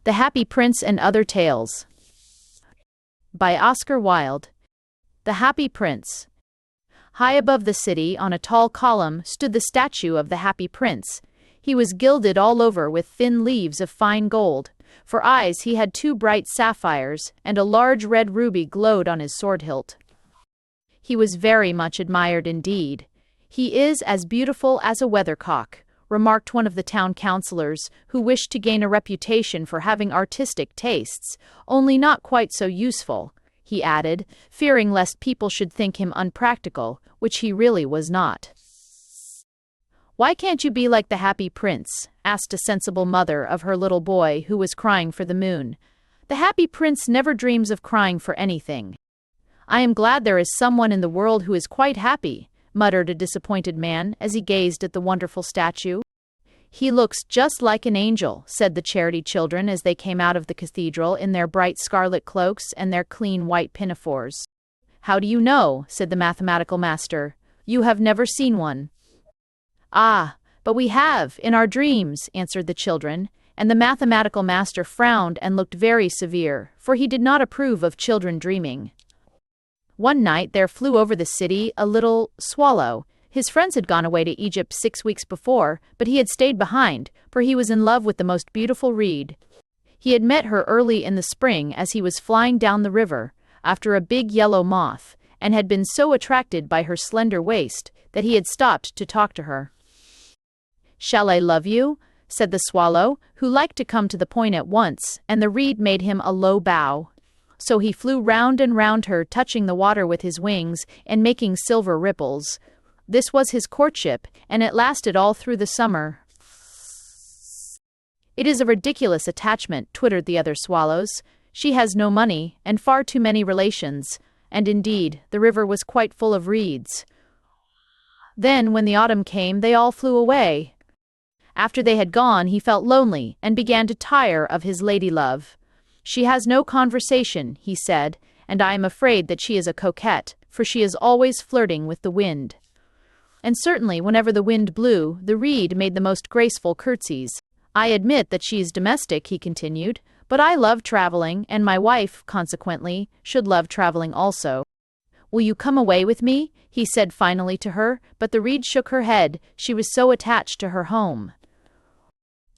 The Happy Prince and Other Tales by Oscar Wilde. The Happy Prince. High above the city, on a tall column, stood the statue of the Happy Prince. He was gilded all over with thin leaves of fine gold. For eyes he had 2 bright sapphires, and a large red ruby glowed on his sword hilt. He was very much admired indeed. "He is as beautiful as a weathercock," remarked one of the town councillors, who wished to gain a reputation for having artistic tastes, "only not quite so useful," he added, fearing lest people should think him unpractical, which he really was not. "Why can't you be like the Happy Prince?" asked a sensible mother of her little boy who was crying for the moon. "The Happy Prince never dreams of crying for anything." "I am glad there is someone in the world who is quite happy," muttered a disappointed man as he gazed at the wonderful statue. "He looks just like an angel," said the charity children as they came out of the cathedral in their bright scarlet cloaks and their clean white pinafores. "How do you know?" said the mathematical master. "You have never seen one." "Ah, but we have, in our dreams," answered the children, and the mathematical master frowned and looked very severe, for he did not approve of children dreaming. One night there flew over the city a little swallow. His friends had gone away to Egypt 6 weeks before, but he had stayed behind, for he was in love with the most beautiful reed. He had met her early in the spring as he was flying down the river, after a big yellow moth, and had been so attracted by her slender waist that he had stopped to talk to her. "Shall I love you?" said the swallow, who liked to come to the point at once, and the reed made him a low bow. So he flew round and round her, touching the water with his wings and making silver ripples. This was his courtship, and it lasted all through the summer. "It is a ridiculous attachment," twittered the other swallows. "She has no money, and far too many relations." And indeed, the river was quite full of reeds. Then, when the autumn came, they all flew away. After they had gone, he felt lonely and began to tire of his lady-love. "She has no conversation," he said, "and I am afraid that she is a coquette, for she is always flirting with the wind." And certainly, whenever the wind blew, the reed made the most graceful curtsies. "I admit that she is domestic," he continued, "but I love traveling, and my wife, consequently, should love traveling also. Will you come away with me?" he said finally to her, but the reed shook her head, she was so attached to her home.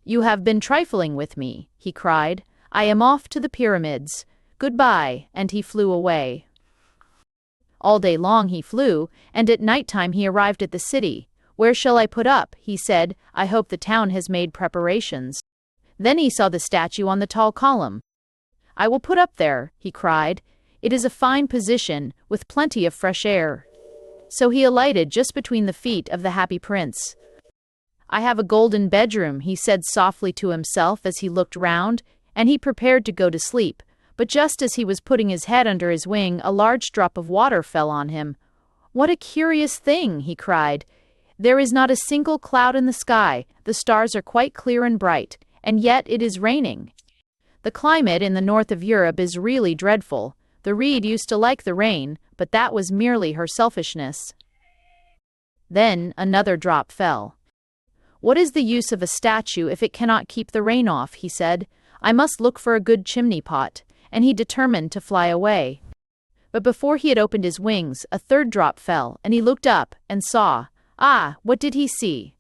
"You have been trifling with me," he cried. "I am off to the pyramids. Goodbye," and he flew away. All day long he flew, and at night time he arrived at the city. "Where shall I put up?" he said. "I hope the town has made preparations." Then he saw the statue on the tall column. "I will put up there," he cried. "It is a fine position, with plenty of fresh air." So he alighted just between the feet of the Happy Prince. "I have a golden bedroom," he said softly to himself as he looked round, and he prepared to go to sleep. But just as he was putting his head under his wing, a large drop of water fell on him. "What a curious thing!" he cried. "There is not a single cloud in the sky, the stars are quite clear and bright, and yet it is raining. The climate in the north of Europe is really dreadful. The reed used to like the rain, but that was merely her selfishness." Then another drop fell. "What is the use of a statue if it cannot keep the rain off?" he said. "I must look for a good chimney pot," and he determined to fly away. But before he had opened his wings, a third drop fell, and he looked up and saw. What did he see?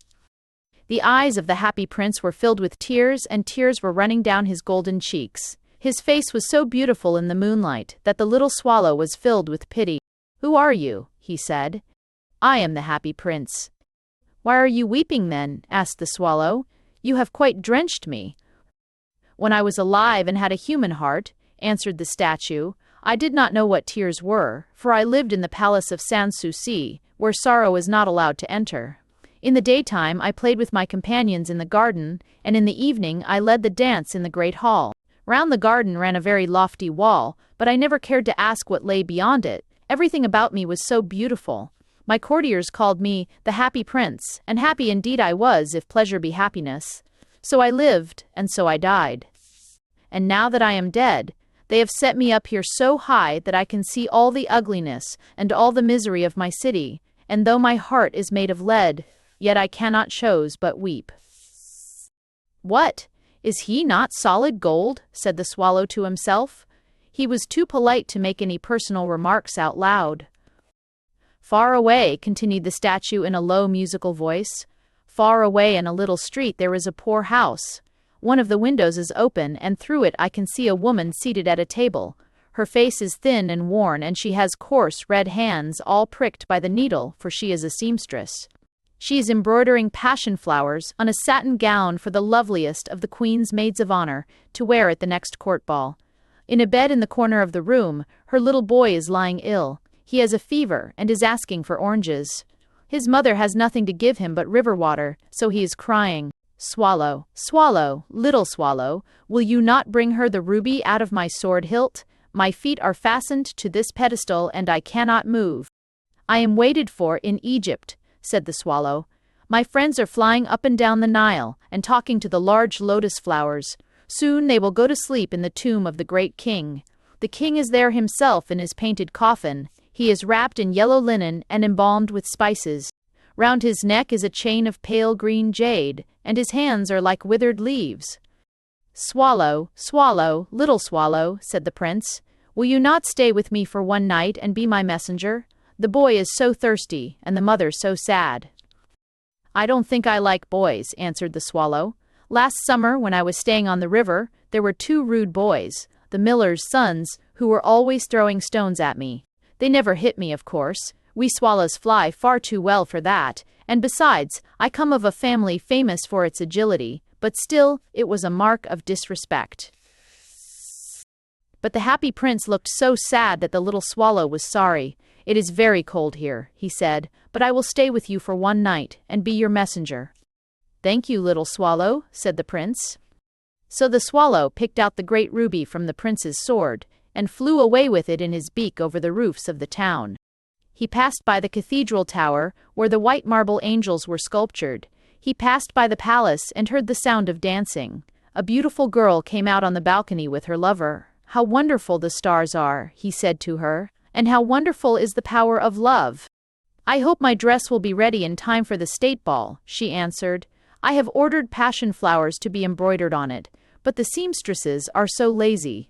The eyes of the Happy Prince were filled with tears, and tears were running down his golden cheeks. His face was so beautiful in the moonlight that the little swallow was filled with pity. "Who are you?" he said. "I am the Happy Prince." "Why are you weeping then?" asked the swallow. "You have quite drenched me." "When I was alive and had a human heart," answered the statue, "I did not know what tears were, for I lived in the palace of Sans-Souci, where sorrow is not allowed to enter. In the daytime I played with my companions in the garden, and in the evening I led the dance in the great hall. Round the garden ran a very lofty wall, but I never cared to ask what lay beyond it. Everything about me was so beautiful. My courtiers called me the Happy Prince, and happy indeed I was, if pleasure be happiness. So I lived, and so I died. And now that I am dead, they have set me up here so high that I can see all the ugliness and all the misery of my city, and though my heart is made of lead, yet I cannot choose but weep." "What? "Is he not solid gold?" said the swallow to himself. He was too polite to make any personal remarks out loud. "Far away," continued the statue in a low musical voice, "far away in a little street there is a poor house. One of the windows is open, and through it I can see a woman seated at a table. Her face is thin and worn, and she has coarse red hands all pricked by the needle, for she is a seamstress. She is embroidering passion flowers on a satin gown for the loveliest of the Queen's maids of honor to wear at the next court ball. In a bed in the corner of the room, her little boy is lying ill. He has a fever and is asking for oranges. His mother has nothing to give him but river water, so he is crying, 'Swallow, swallow, little swallow, will you not bring her the ruby out of my sword hilt? My feet are fastened to this pedestal, and I cannot move.' 'I am waited for in Egypt,' said the swallow. 'My friends are flying up and down the Nile, and talking to the large lotus flowers. Soon they will go to sleep in the tomb of the great king. The king is there himself in his painted coffin. He is wrapped in yellow linen and embalmed with spices. Round his neck is a chain of pale green jade, and his hands are like withered leaves.' 'Swallow, swallow, little swallow,' said the prince, 'will you not stay with me for one night and be my messenger? The boy is so thirsty, and the mother so sad.' 'I don't think I like boys,' answered the swallow. 'Last summer, when I was staying on the river, there were 2 rude boys, the miller's sons, who were always throwing stones at me. They never hit me, of course. We swallows fly far too well for that, and besides, I come of a family famous for its agility, but still, it was a mark of disrespect.' But the happy prince looked so sad that the little swallow was sorry. 'It is very cold here,' he said, 'but I will stay with you for one night, and be your messenger.' 'Thank you, little swallow,' said the prince. So the swallow picked out the great ruby from the prince's sword, and flew away with it in his beak over the roofs of the town. He passed by the cathedral tower, where the white marble angels were sculptured. He passed by the palace and heard the sound of dancing. A beautiful girl came out on the balcony with her lover. 'How wonderful the stars are,' he said to her, 'and how wonderful is the power of love.' 'I hope my dress will be ready in time for the state ball,' she answered. 'I have ordered passion flowers to be embroidered on it, but the seamstresses are so lazy.'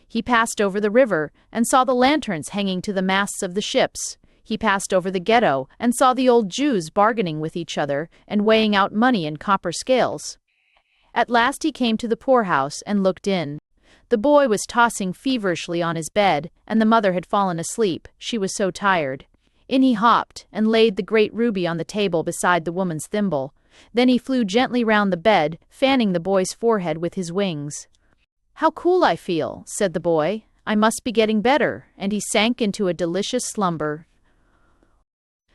He passed over the river and saw the lanterns hanging to the masts of the ships. He passed over the ghetto and saw the old Jews bargaining with each other and weighing out money in copper scales. At last he came to the poorhouse and looked in. The boy was tossing feverishly on his bed, and the mother had fallen asleep. She was so tired. In he hopped and laid the great ruby on the table beside the woman's thimble. Then he flew gently round the bed, fanning the boy's forehead with his wings. 'How cool I feel,' said the boy. 'I must be getting better,' and he sank into a delicious slumber.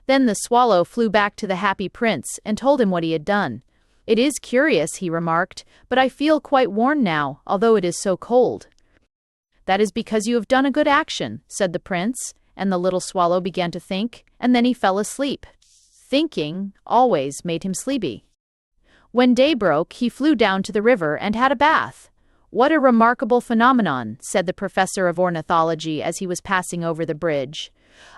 Then the swallow flew back to the happy prince and told him what he had done. 'It is curious,' he remarked, 'but I feel quite warm now, although it is so cold.' 'That is because you have done a good action,' said the prince, and the little swallow began to think, and then he fell asleep. Thinking always made him sleepy. When day broke, he flew down to the river and had a bath. 'What a remarkable phenomenon,' said the professor of ornithology as he was passing over the bridge.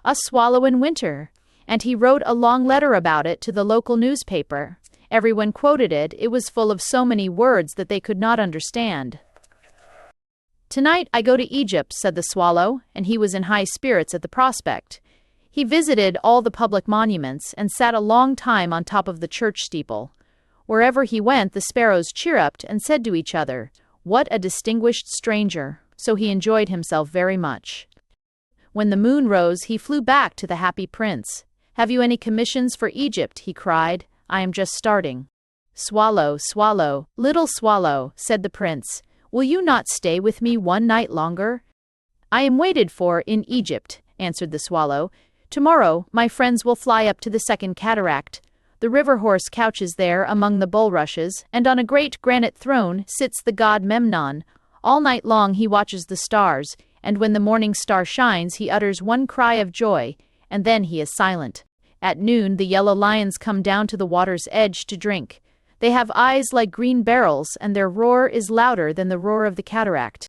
'A swallow in winter.' And he wrote a long letter about it to the local newspaper. Everyone quoted it. It was full of so many words that they could not understand. 'Tonight I go to Egypt,' said the swallow, and he was in high spirits at the prospect. He visited all the public monuments and sat a long time on top of the church steeple. Wherever he went, the sparrows chirruped and said to each other, 'What a distinguished stranger!' So he enjoyed himself very much. When the moon rose, he flew back to the happy prince. 'Have you any commissions for Egypt?' he cried. 'I am just starting.' 'Swallow, swallow, little swallow,' said the prince, 'will you not stay with me one night longer?' 'I am waited for in Egypt,' answered the swallow. 'Tomorrow my friends will fly up to the second cataract. The river horse couches there among the bulrushes, and on a great granite throne sits the god Memnon. All night long he watches the stars, and when the morning star shines he utters one cry of joy, and then he is silent. At noon the yellow lions come down to the water's edge to drink. They have eyes like green barrels, and their roar is louder than the roar of the cataract.'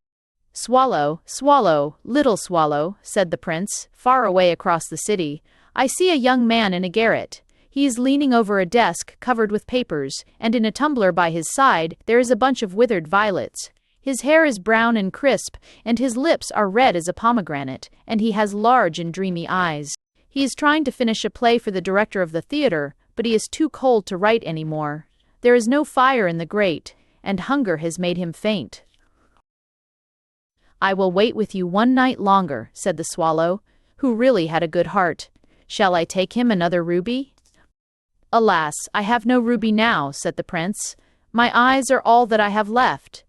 'Swallow, swallow, little swallow,' said the prince, far away across the city, 'I see a young man in a garret. He is leaning over a desk covered with papers, and in a tumbler by his side there is a bunch of withered violets. His hair is brown and crisp, and his lips are red as a pomegranate, and he has large and dreamy eyes. He is trying to finish a play for the director of the theater, but he is too cold to write any more. There is no fire in the grate, and hunger has made him faint. "I will wait with you one night longer," said the swallow, who really had a good heart. "Shall I take him another ruby?" "Alas, I have no ruby now," said the prince. "My eyes are all that I have left.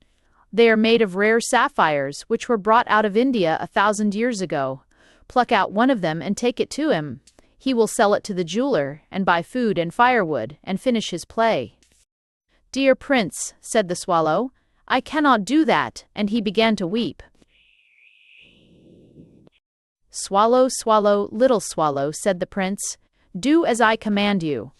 They are made of rare sapphires, which were brought out of India 1,000 years ago. Pluck out one of them and take it to him. He will sell it to the jeweler, and buy food and firewood, and finish his play." "Dear prince," said the swallow, "I cannot do that," and he began to weep. "Swallow, swallow, little swallow," said the prince, "do as I command you."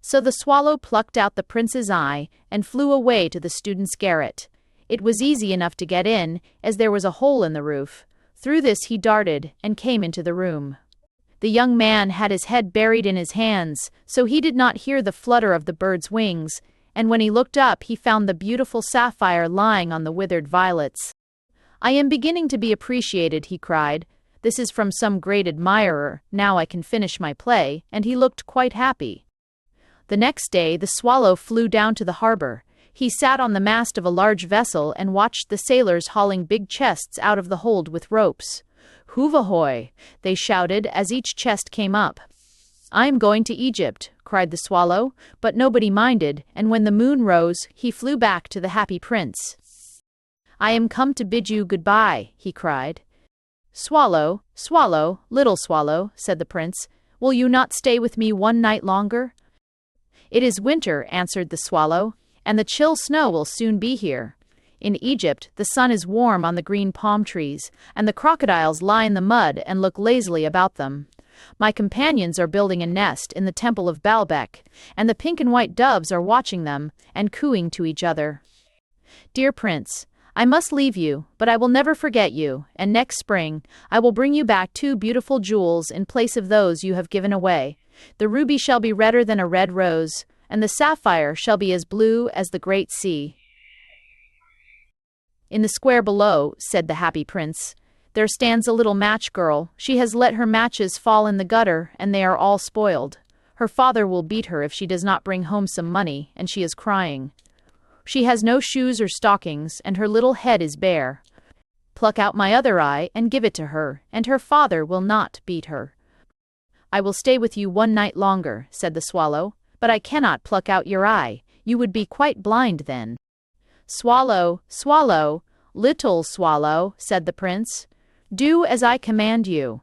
So the swallow plucked out the prince's eye and flew away to the student's garret. It was easy enough to get in, as there was a hole in the roof. Through this he darted and came into the room. The young man had his head buried in his hands, so he did not hear the flutter of the bird's wings, and when he looked up he found the beautiful sapphire lying on the withered violets. "I am beginning to be appreciated," he cried. "This is from some great admirer, now I can finish my play," and he looked quite happy. The next day the swallow flew down to the harbor. He sat on the mast of a large vessel and watched the sailors hauling big chests out of the hold with ropes. "Hove ahoy!" they shouted as each chest came up. "I am going to Egypt," cried the swallow, but nobody minded, and when the moon rose, he flew back to the happy prince. "I am come to bid you goodbye," he cried. "Swallow, swallow, little swallow," said the prince, "will you not stay with me one night longer?" "It is winter," answered the swallow, "and the chill snow will soon be here. In Egypt, the sun is warm on the green palm trees, and the crocodiles lie in the mud and look lazily about them. My companions are building a nest in the temple of Baalbec, and the pink and white doves are watching them and cooing to each other. Dear prince, I must leave you, but I will never forget you, and next spring I will bring you back 2 beautiful jewels in place of those you have given away. The ruby shall be redder than a red rose, and the sapphire shall be as blue as the great sea." "In the square below," said the happy prince, "there stands a little match girl. She has let her matches fall in the gutter, and they are all spoiled. Her father will beat her if she does not bring home some money, and she is crying. She has no shoes or stockings, and her little head is bare. Pluck out my other eye and give it to her, and her father will not beat her." "I will stay with you one night longer," said the swallow, "but I cannot pluck out your eye. You would be quite blind then." "Swallow, swallow, little swallow," said the prince, "do as I command you."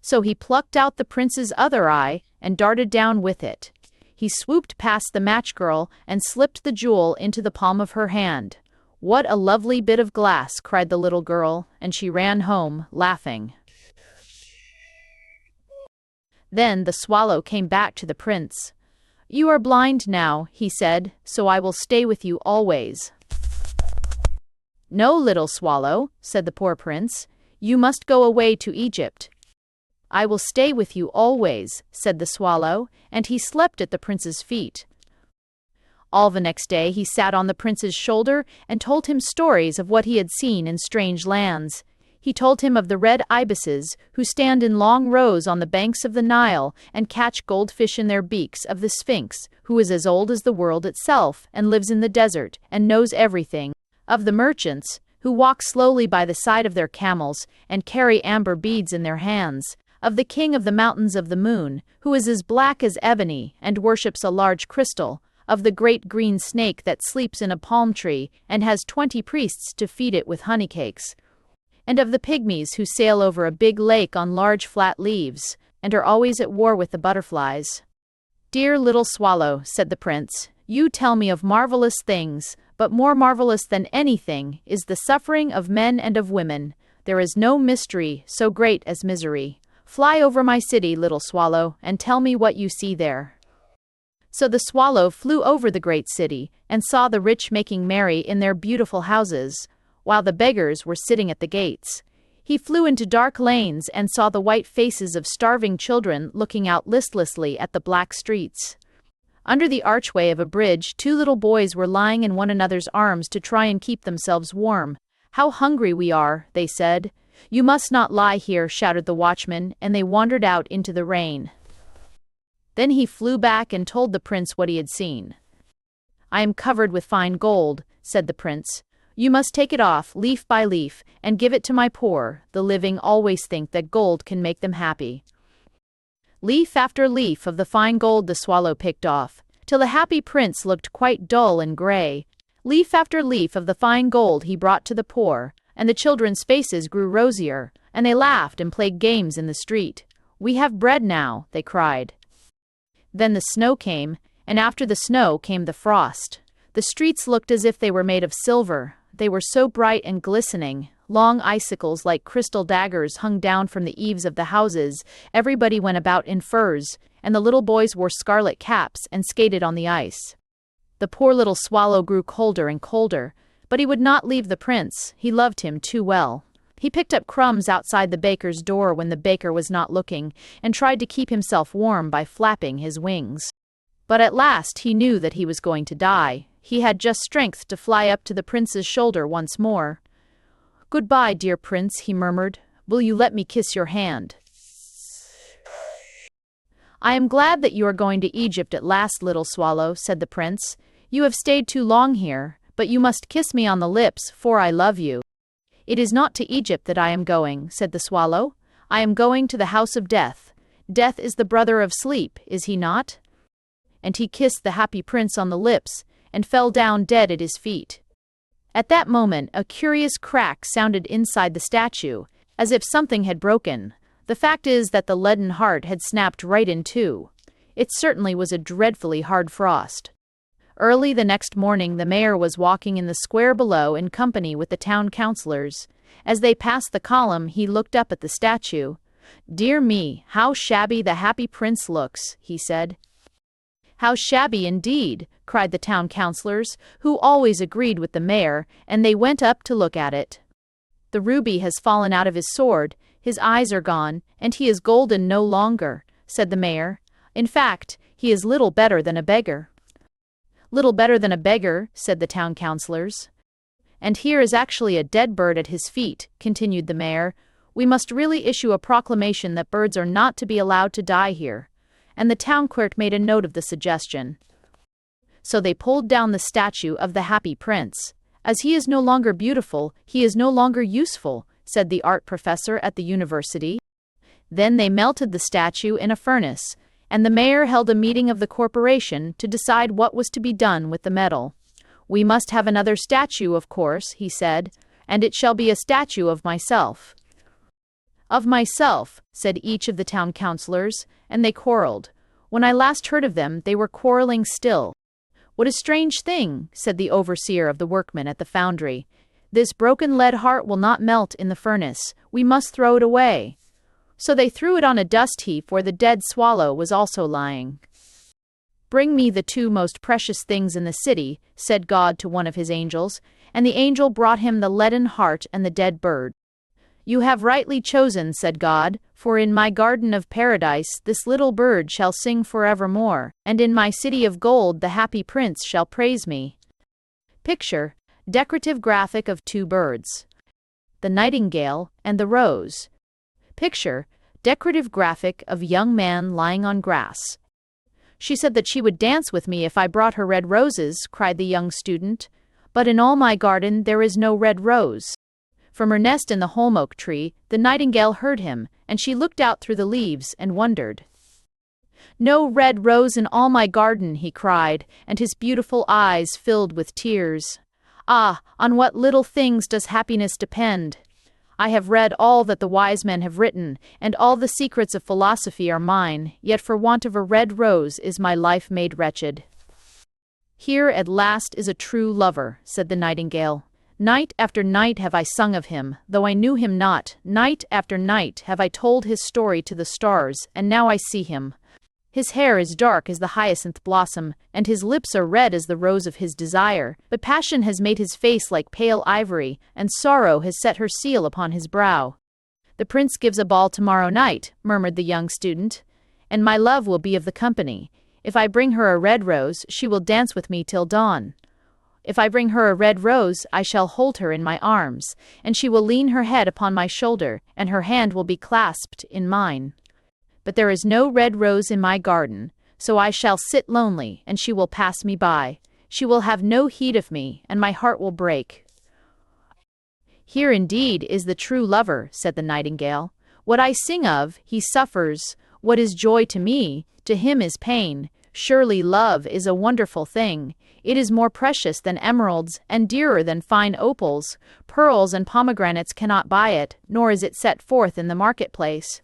So he plucked out the prince's other eye and darted down with it. He swooped past the match girl and slipped the jewel into the palm of her hand. "What a lovely bit of glass," cried the little girl, and she ran home, laughing. Then the swallow came back to the prince. "You are blind now," he said, "so I will stay with you always." "No, little swallow," said the poor prince, "you must go away to Egypt." "I will stay with you always," said the swallow, and he slept at the prince's feet. All the next day he sat on the prince's shoulder and told him stories of what he had seen in strange lands. He told him of the red ibises, who stand in long rows on the banks of the Nile and catch goldfish in their beaks, of the Sphinx, who is as old as the world itself and lives in the desert and knows everything, of the merchants, who walk slowly by the side of their camels and carry amber beads in their hands, of the king of the mountains of the moon, who is as black as ebony and worships a large crystal, of the great green snake that sleeps in a palm tree and has 20 priests to feed it with honeycakes, and of the pygmies who sail over a big lake on large flat leaves, and are always at war with the butterflies. "Dear little swallow," said the prince, "you tell me of marvelous things, but more marvelous than anything is the suffering of men and of women. There is no mystery so great as misery. Fly over my city, little swallow, and tell me what you see there." So the swallow flew over the great city and saw the rich making merry in their beautiful houses, while the beggars were sitting at the gates. He flew into dark lanes and saw the white faces of starving children looking out listlessly at the black streets. Under the archway of a bridge, two little boys were lying in one another's arms to try and keep themselves warm. "How hungry we are," they said. "You must not lie here," shouted the watchman, and they wandered out into the rain. Then he flew back and told the prince what he had seen. "I am covered with fine gold," said the prince. "You must take it off, leaf by leaf, and give it to my poor. The living always think that gold can make them happy." Leaf after leaf of the fine gold the swallow picked off, till the happy prince looked quite dull and grey. Leaf after leaf of the fine gold he brought to the poor, and the children's faces grew rosier, and they laughed and played games in the street. "We have bread now," they cried. Then the snow came, and after the snow came the frost. The streets looked as if they were made of silver. They were so bright and glistening. Long icicles like crystal daggers hung down from the eaves of the houses. Everybody went about in furs, and the little boys wore scarlet caps and skated on the ice. The poor little swallow grew colder and colder, but he would not leave the prince. He loved him too well. He picked up crumbs outside the baker's door when the baker was not looking, and tried to keep himself warm by flapping his wings. But at last he knew that he was going to die. He had just strength to fly up to the prince's shoulder once more. "Goodbye, dear prince," he murmured. "Will you let me kiss your hand?" "I am glad that you are going to Egypt at last, little swallow," said the prince. "You have stayed too long here, but you must kiss me on the lips, for I love you." "It is not to Egypt that I am going," said the swallow. "I am going to the house of death. Death is the brother of sleep, is he not?" And he kissed the happy prince on the lips, and fell down dead at his feet. At that moment, a curious crack sounded inside the statue, as if something had broken. The fact is that the leaden heart had snapped right in two. It certainly was a dreadfully hard frost. Early the next morning, the mayor was walking in the square below in company with the town councillors. As they passed the column, he looked up at the statue. "Dear me, how shabby the happy prince looks," he said. "How shabby indeed," cried the town councillors, who always agreed with the mayor, and they went up to look at it. "The ruby has fallen out of his sword, his eyes are gone, and he is golden no longer," said the mayor. "In fact, he is little better than a beggar." "Little better than a beggar," said the town councillors. "And here is actually a dead bird at his feet," continued the mayor. "We must really issue a proclamation that birds are not to be allowed to die here." And the town clerk made a note of the suggestion. So they pulled down the statue of the happy prince. "As he is no longer beautiful, he is no longer useful," said the art professor at the university. Then they melted the statue in a furnace, and the mayor held a meeting of the corporation to decide what was to be done with the metal. "We must have another statue, of course," he said, "and it shall be a statue of myself." "Of myself," said each of the town councillors, and they quarreled. When I last heard of them, they were quarreling still. "What a strange thing," said the overseer of the workmen at the foundry. "This broken lead heart will not melt in the furnace. We must throw it away." So they threw it on a dust heap where the dead swallow was also lying. "Bring me the two most precious things in the city," said God to one of his angels, and the angel brought him the leaden heart and the dead bird. "You have rightly chosen," said God, "for in my garden of paradise this little bird shall sing forevermore, and in my city of gold the happy prince shall praise me." Picture, decorative graphic of two birds. The nightingale and the rose. Picture, decorative graphic of young man lying on grass. "She said that she would dance with me if I brought her red roses," cried the young student. "But in all my garden there is no red rose." From her nest in the holm oak tree, the nightingale heard him, and she looked out through the leaves and wondered. "No red rose in all my garden," he cried, and his beautiful eyes filled with tears. "Ah, on what little things does happiness depend! I have read all that the wise men have written, and all the secrets of philosophy are mine, yet for want of a red rose is my life made wretched." "Here at last is a true lover," said the nightingale. "Night after night have I sung of him, though I knew him not. Night after night have I told his story to the stars, and now I see him. His hair is dark as the hyacinth blossom, and his lips are red as the rose of his desire. But passion has made his face like pale ivory, and sorrow has set her seal upon his brow. "The prince gives a ball tomorrow night," murmured the young student, "and my love will be of the company. If I bring her a red rose, she will dance with me till dawn. If I bring her a red rose, I shall hold her in my arms, and she will lean her head upon my shoulder, and her hand will be clasped in mine. But there is no red rose in my garden, so I shall sit lonely, and she will pass me by. She will have no heed of me, and my heart will break." "Here indeed is the true lover," said the nightingale. "What I sing of, he suffers. What is joy to me, to him is pain. Surely love is a wonderful thing. It is more precious than emeralds, and dearer than fine opals. Pearls and pomegranates cannot buy it, nor is it set forth in the marketplace.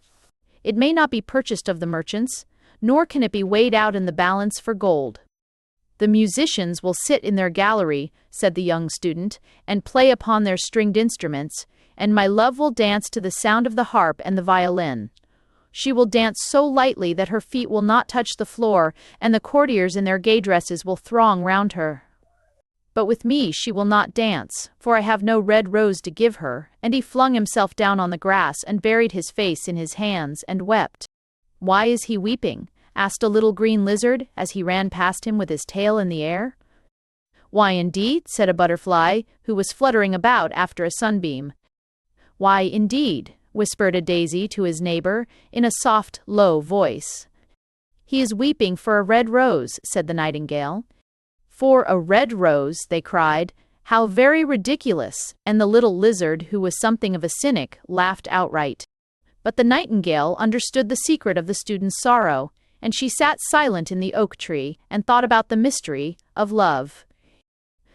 It may not be purchased of the merchants, nor can it be weighed out in the balance for gold. The musicians will sit in their gallery," said the young student, "and play upon their stringed instruments, and my love will dance to the sound of the harp and the violin. She will dance so lightly that her feet will not touch the floor, and the courtiers in their gay dresses will throng round her. But with me she will not dance, for I have no red rose to give her." And he flung himself down on the grass and buried his face in his hands and wept. "Why is he weeping?" asked a little green lizard as he ran past him with his tail in the air. "Why indeed?" said a butterfly who was fluttering about after a sunbeam. "Why indeed?" whispered a daisy to his neighbor in a soft, low voice. "He is weeping for a red rose," said the nightingale. "For a red rose," they cried. "How very ridiculous!" And the little lizard, who was something of a cynic, laughed outright. But the nightingale understood the secret of the student's sorrow, and she sat silent in the oak tree and thought about the mystery of love.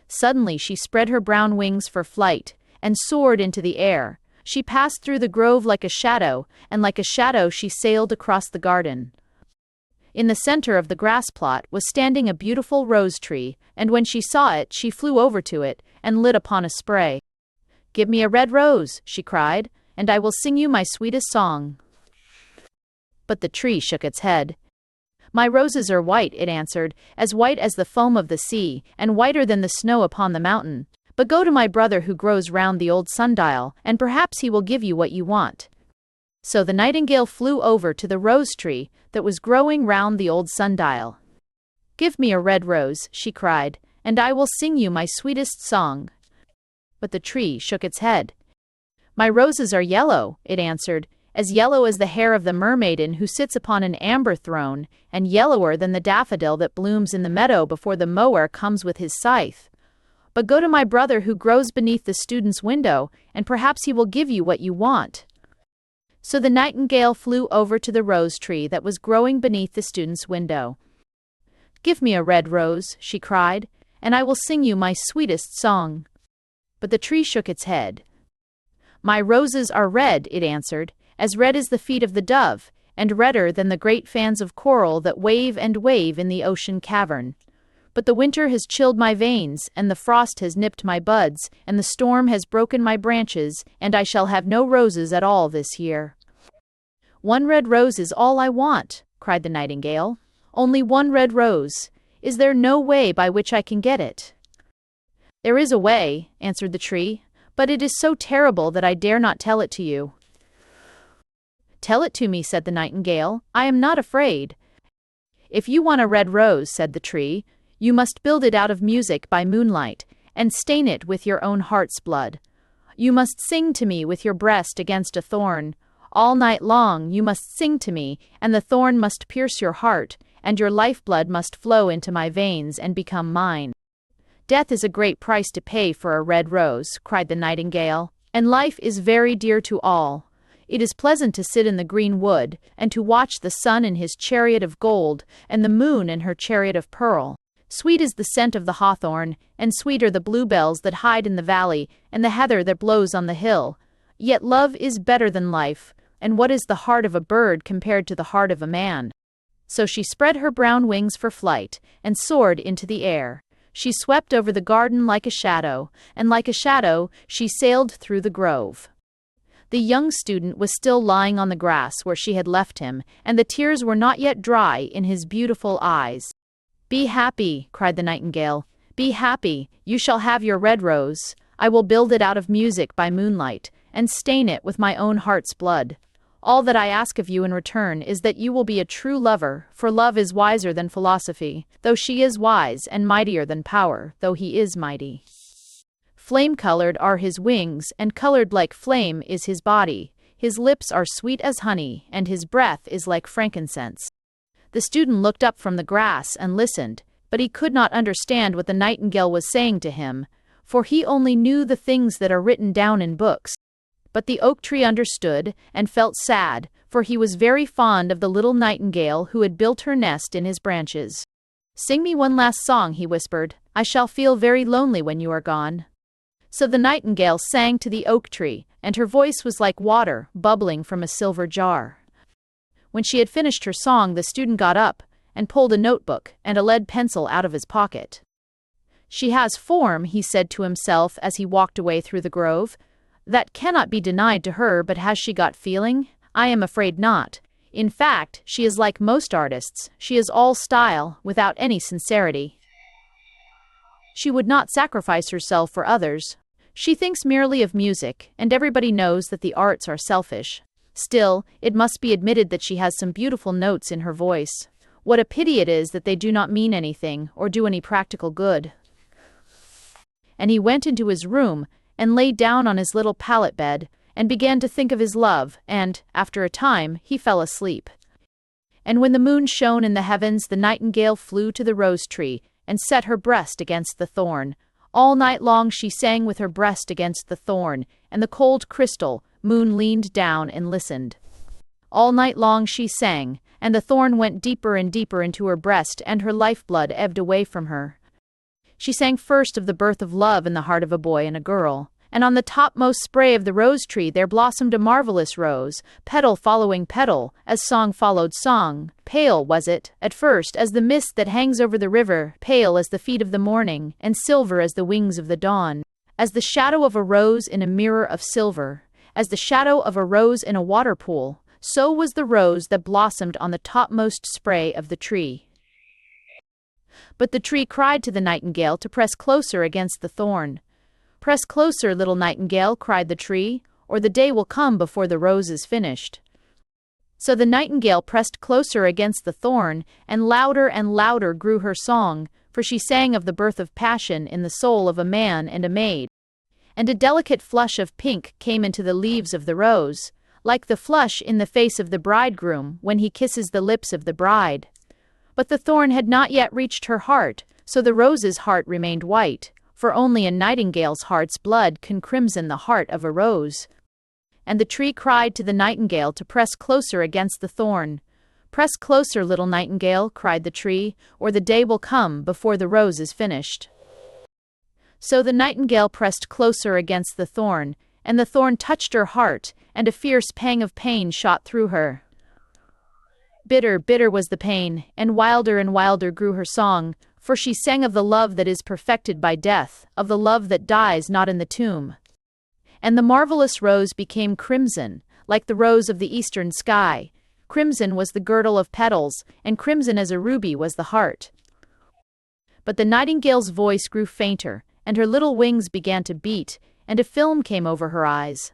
Suddenly she spread her brown wings for flight and soared into the air. She passed through the grove like a shadow, and like a shadow she sailed across the garden. In the center of the grass plot was standing a beautiful rose tree, and when she saw it, she flew over to it and lit upon a spray. "Give me a red rose," she cried, "and I will sing you my sweetest song." But the tree shook its head. "My roses are white," it answered, "as white as the foam of the sea, and whiter than the snow upon the mountain. But go to my brother who grows round the old sundial, and perhaps he will give you what you want." So the nightingale flew over to the rose tree that was growing round the old sundial. "Give me a red rose," she cried, "and I will sing you my sweetest song." But the tree shook its head. "My roses are yellow," it answered, "as yellow as the hair of the mermaiden who sits upon an amber throne, and yellower than the daffodil that blooms in the meadow before the mower comes with his scythe. But go to my brother who grows beneath the student's window, and perhaps he will give you what you want." So the nightingale flew over to the rose tree that was growing beneath the student's window. "Give me a red rose," she cried, "and I will sing you my sweetest song." But the tree shook its head. "My roses are red," it answered, "as red as the feet of the dove, and redder than the great fans of coral that wave and wave in the ocean cavern. But the winter has chilled my veins, and the frost has nipped my buds, and the storm has broken my branches, and I shall have no roses at all this year." "One red rose is all I want," cried the nightingale. "Only one red rose. Is there no way by which I can get it?" "There is a way," answered the tree, "but it is so terrible that I dare not tell it to you." "Tell it to me," said the nightingale. "I am not afraid." "If you want a red rose," said the tree, "you must build it out of music by moonlight, and stain it with your own heart's blood. You must sing to me with your breast against a thorn. All night long you must sing to me, and the thorn must pierce your heart, and your lifeblood must flow into my veins and become mine." "Death is a great price to pay for a red rose," cried the nightingale, "and life is very dear to all. It is pleasant to sit in the green wood, and to watch the sun in his chariot of gold, and the moon in her chariot of pearl. Sweet is the scent of the hawthorn, and sweet are the bluebells that hide in the valley, and the heather that blows on the hill. Yet love is better than life, and what is the heart of a bird compared to the heart of a man?" So she spread her brown wings for flight, and soared into the air. She swept over the garden like a shadow, and like a shadow she sailed through the grove. The young student was still lying on the grass where she had left him, and the tears were not yet dry in his beautiful eyes. "Be happy," cried the nightingale. "Be happy. You shall have your red rose. I will build it out of music by moonlight, and stain it with my own heart's blood. All that I ask of you in return is that you will be a true lover, for love is wiser than philosophy, though she is wise, and mightier than power, though he is mighty. Flame-colored are his wings, and colored like flame is his body. His lips are sweet as honey, and his breath is like frankincense. The student looked up from the grass and listened, but he could not understand what the nightingale was saying to him, for he only knew the things that are written down in books. But the oak tree understood, and felt sad, for he was very fond of the little nightingale who had built her nest in his branches. "Sing me one last song," he whispered. "I shall feel very lonely when you are gone." So the nightingale sang to the oak tree, and her voice was like water bubbling from a silver jar. When she had finished her song, the student got up and pulled a notebook and a lead pencil out of his pocket. "She has form," he said to himself as he walked away through the grove. "That cannot be denied to her, but has she got feeling? I am afraid not. In fact, she is like most artists. She is all style, without any sincerity. She would not sacrifice herself for others. She thinks merely of music, and everybody knows that the arts are selfish. Still, it must be admitted that she has some beautiful notes in her voice. What a pity it is that they do not mean anything, or do any practical good." And he went into his room, and lay down on his little pallet bed, and began to think of his love, and, after a time, he fell asleep. And when the moon shone in the heavens, the nightingale flew to the rose tree, and set her breast against the thorn. All night long she sang with her breast against the thorn, and the cold crystal moon leaned down and listened. All night long she sang, and the thorn went deeper and deeper into her breast, and her lifeblood ebbed away from her. She sang first of the birth of love in the heart of a boy and a girl, and on the topmost spray of the rose tree there blossomed a marvelous rose, petal following petal, as song followed song. Pale was it, at first, as the mist that hangs over the river, pale as the feet of the morning, and silver as the wings of the dawn. As the shadow of a rose in a mirror of silver, as the shadow of a rose in a water pool, so was the rose that blossomed on the topmost spray of the tree. But the tree cried to the nightingale to press closer against the thorn. "Press closer, little nightingale," cried the tree, "or the day will come before the rose is finished." So the nightingale pressed closer against the thorn, and louder grew her song, for she sang of the birth of passion in the soul of a man and a maid. And a delicate flush of pink came into the leaves of the rose, like the flush in the face of the bridegroom when he kisses the lips of the bride. But the thorn had not yet reached her heart, so the rose's heart remained white, for only a nightingale's heart's blood can crimson the heart of a rose. And the tree cried to the nightingale to press closer against the thorn. "Press closer, little nightingale," cried the tree, "or the day will come before the rose is finished." So the nightingale pressed closer against the thorn, and the thorn touched her heart, and a fierce pang of pain shot through her. Bitter, bitter was the pain, and wilder grew her song, for she sang of the love that is perfected by death, of the love that dies not in the tomb. And the marvelous rose became crimson, like the rose of the eastern sky. Crimson was the girdle of petals, and crimson as a ruby was the heart. But the nightingale's voice grew fainter, and her little wings began to beat, and a film came over her eyes.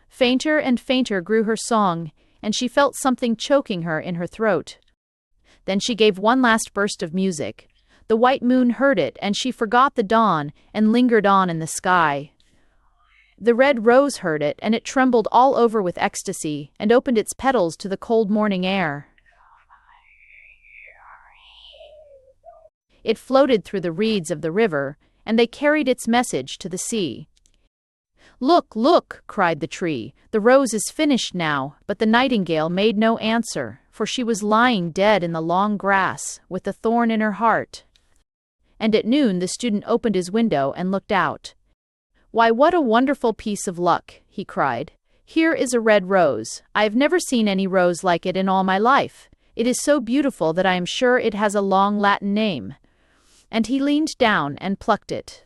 Fainter and fainter grew her song, and she felt something choking her in her throat. Then she gave one last burst of music. The white moon heard it, and she forgot the dawn, and lingered on in the sky. The red rose heard it, and it trembled all over with ecstasy, and opened its petals to the cold morning air. It floated through the reeds of the river, and they carried its message to the sea. "Look, look," cried the tree, "the rose is finished now," but the nightingale made no answer, for she was lying dead in the long grass, with the thorn in her heart. And at noon the student opened his window and looked out. "Why, what a wonderful piece of luck," he cried. "Here is a red rose. I have never seen any rose like it in all my life. It is so beautiful that I am sure it has a long Latin name." And he leaned down and plucked it.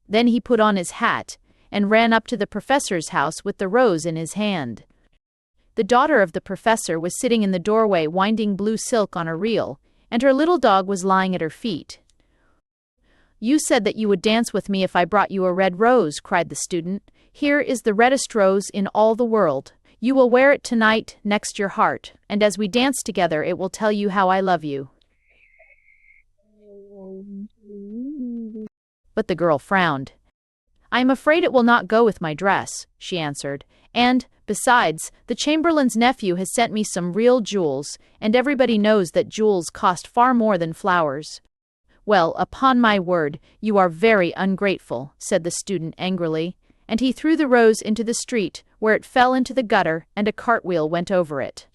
Then he put on his hat, and ran up to the professor's house with the rose in his hand. The daughter of the professor was sitting in the doorway winding blue silk on a reel, and her little dog was lying at her feet. "You said that you would dance with me if I brought you a red rose," cried the student. Here is the reddest rose in all the world. You will wear it tonight next your heart, and as we dance together it will tell you how I love you. But the girl frowned. I am afraid it will not go with my dress, she answered, and, besides, the Chamberlain's nephew has sent me some real jewels, and everybody knows that jewels cost far more than flowers. Well, upon my word, you are very ungrateful, said the student angrily, and he threw the rose into the street, where it fell into the gutter, and a cartwheel went over it.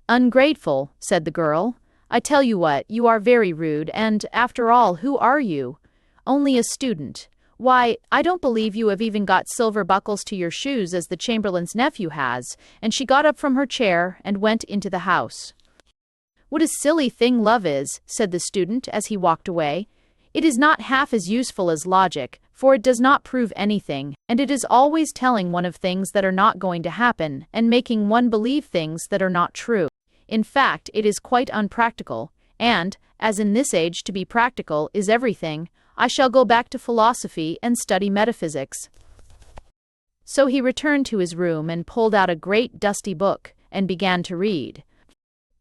Ungrateful, said the girl. I tell you what, you are very rude, and, after all, who are you? Only a student. Why, I don't believe you have even got silver buckles to your shoes as the Chamberlain's nephew has, and she got up from her chair and went into the house. What a silly thing love is, said the student as he walked away. It is not half as useful as logic, for it does not prove anything, and it is always telling one of things that are not going to happen, and making one believe things that are not true. In fact, it is quite unpractical, and, as in this age to be practical is everything, I shall go back to philosophy and study metaphysics. So he returned to his room and pulled out a great dusty book, and began to read.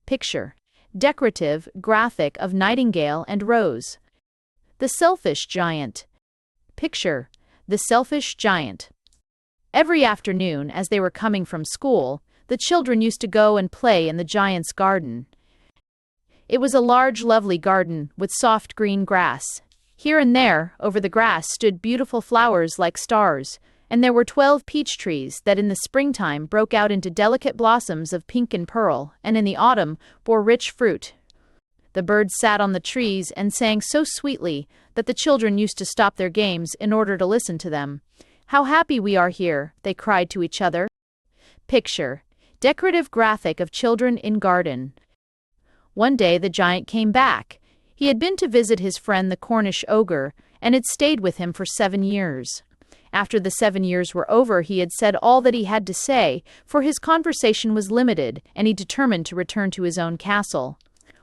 Picture. Decorative, graphic of nightingale and rose. The selfish giant. Picture. The selfish giant. Every afternoon, as they were coming from school, the children used to go and play in the giant's garden. It was a large, lovely garden with soft green grass. Here and there, over the grass, stood beautiful flowers like stars, and there were 12 peach trees that in the springtime broke out into delicate blossoms of pink and pearl, and in the autumn bore rich fruit. The birds sat on the trees and sang so sweetly that the children used to stop their games in order to listen to them. How happy we are here, they cried to each other. Picture. Decorative graphic of children in garden. One day the giant came back. He had been to visit his friend the Cornish ogre, and had stayed with him for 7 years. After the 7 years were over, he had said all that he had to say, for his conversation was limited, and he determined to return to his own castle.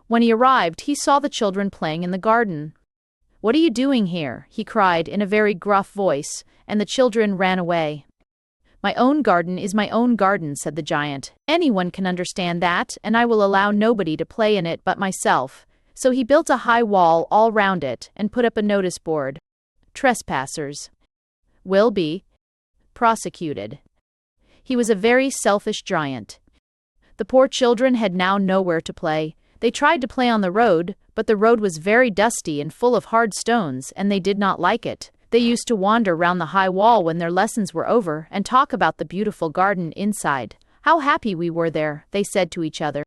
When he arrived, he saw the children playing in the garden. "What are you doing here?" he cried in a very gruff voice, and the children ran away. "My own garden is my own garden," said the giant. "Anyone can understand that, and I will allow nobody to play in it but myself." So he built a high wall all round it, and put up a notice board. Trespassers will be prosecuted. He was a very selfish giant. The poor children had now nowhere to play. They tried to play on the road, but the road was very dusty and full of hard stones, and they did not like it. They used to wander round the high wall when their lessons were over, and talk about the beautiful garden inside. How happy we were there, they said to each other.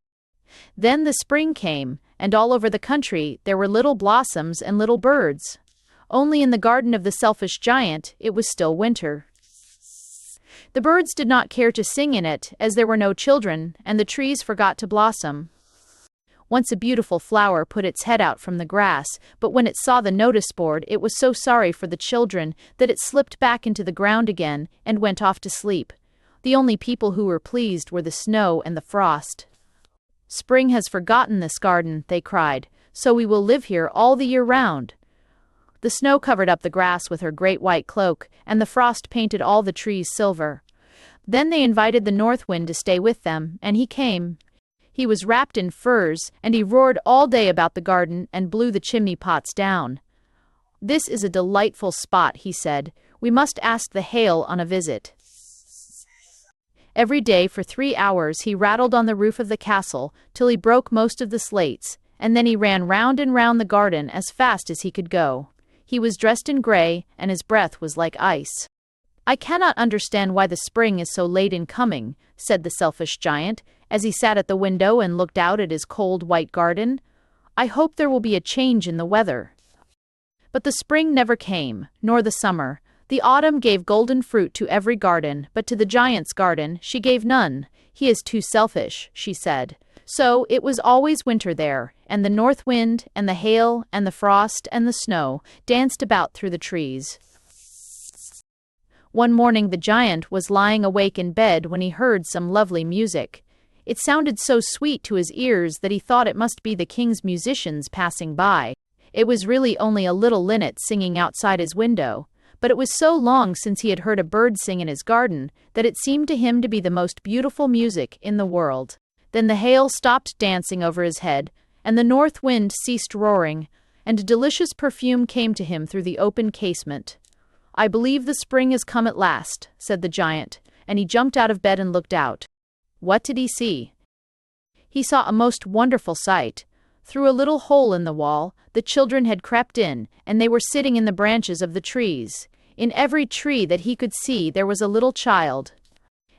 Then the spring came, and all over the country there were little blossoms and little birds. Only in the garden of the selfish giant it was still winter. The birds did not care to sing in it, as there were no children, and the trees forgot to blossom. Once a beautiful flower put its head out from the grass, but when it saw the notice board it was so sorry for the children that it slipped back into the ground again and went off to sleep. The only people who were pleased were the snow and the frost. "Spring has forgotten this garden," they cried, "so we will live here all the year round." The snow covered up the grass with her great white cloak, and the frost painted all the trees silver. Then they invited the north wind to stay with them, and he came. He was wrapped in furs, and he roared all day about the garden and blew the chimney pots down. "This is a delightful spot," he said. "We must ask the hail on a visit." Every day for 3 hours he rattled on the roof of the castle till he broke most of the slates, and then he ran round and round the garden as fast as he could go. He was dressed in grey, and his breath was like ice. "I cannot understand why the spring is so late in coming," said the selfish giant, as he sat at the window and looked out at his cold white garden. "I hope there will be a change in the weather." But the spring never came, nor the summer. The autumn gave golden fruit to every garden, but to the giant's garden she gave none. "He is too selfish," she said. So it was always winter there, and the north wind, and the hail, and the frost, and the snow danced about through the trees. One morning the giant was lying awake in bed when he heard some lovely music. It sounded so sweet to his ears that he thought it must be the king's musicians passing by. It was really only a little linnet singing outside his window. but it was so long since he had heard a bird sing in his garden that it seemed to him to be the most beautiful music in the world. Then the hail stopped dancing over his head, and the north wind ceased roaring, and a delicious perfume came to him through the open casement. "I believe the spring has come at last," said the giant, and he jumped out of bed and looked out. What did he see? He saw a most wonderful sight. Through a little hole in the wall, the children had crept in, and they were sitting in the branches of the trees. In every tree that he could see there was a little child.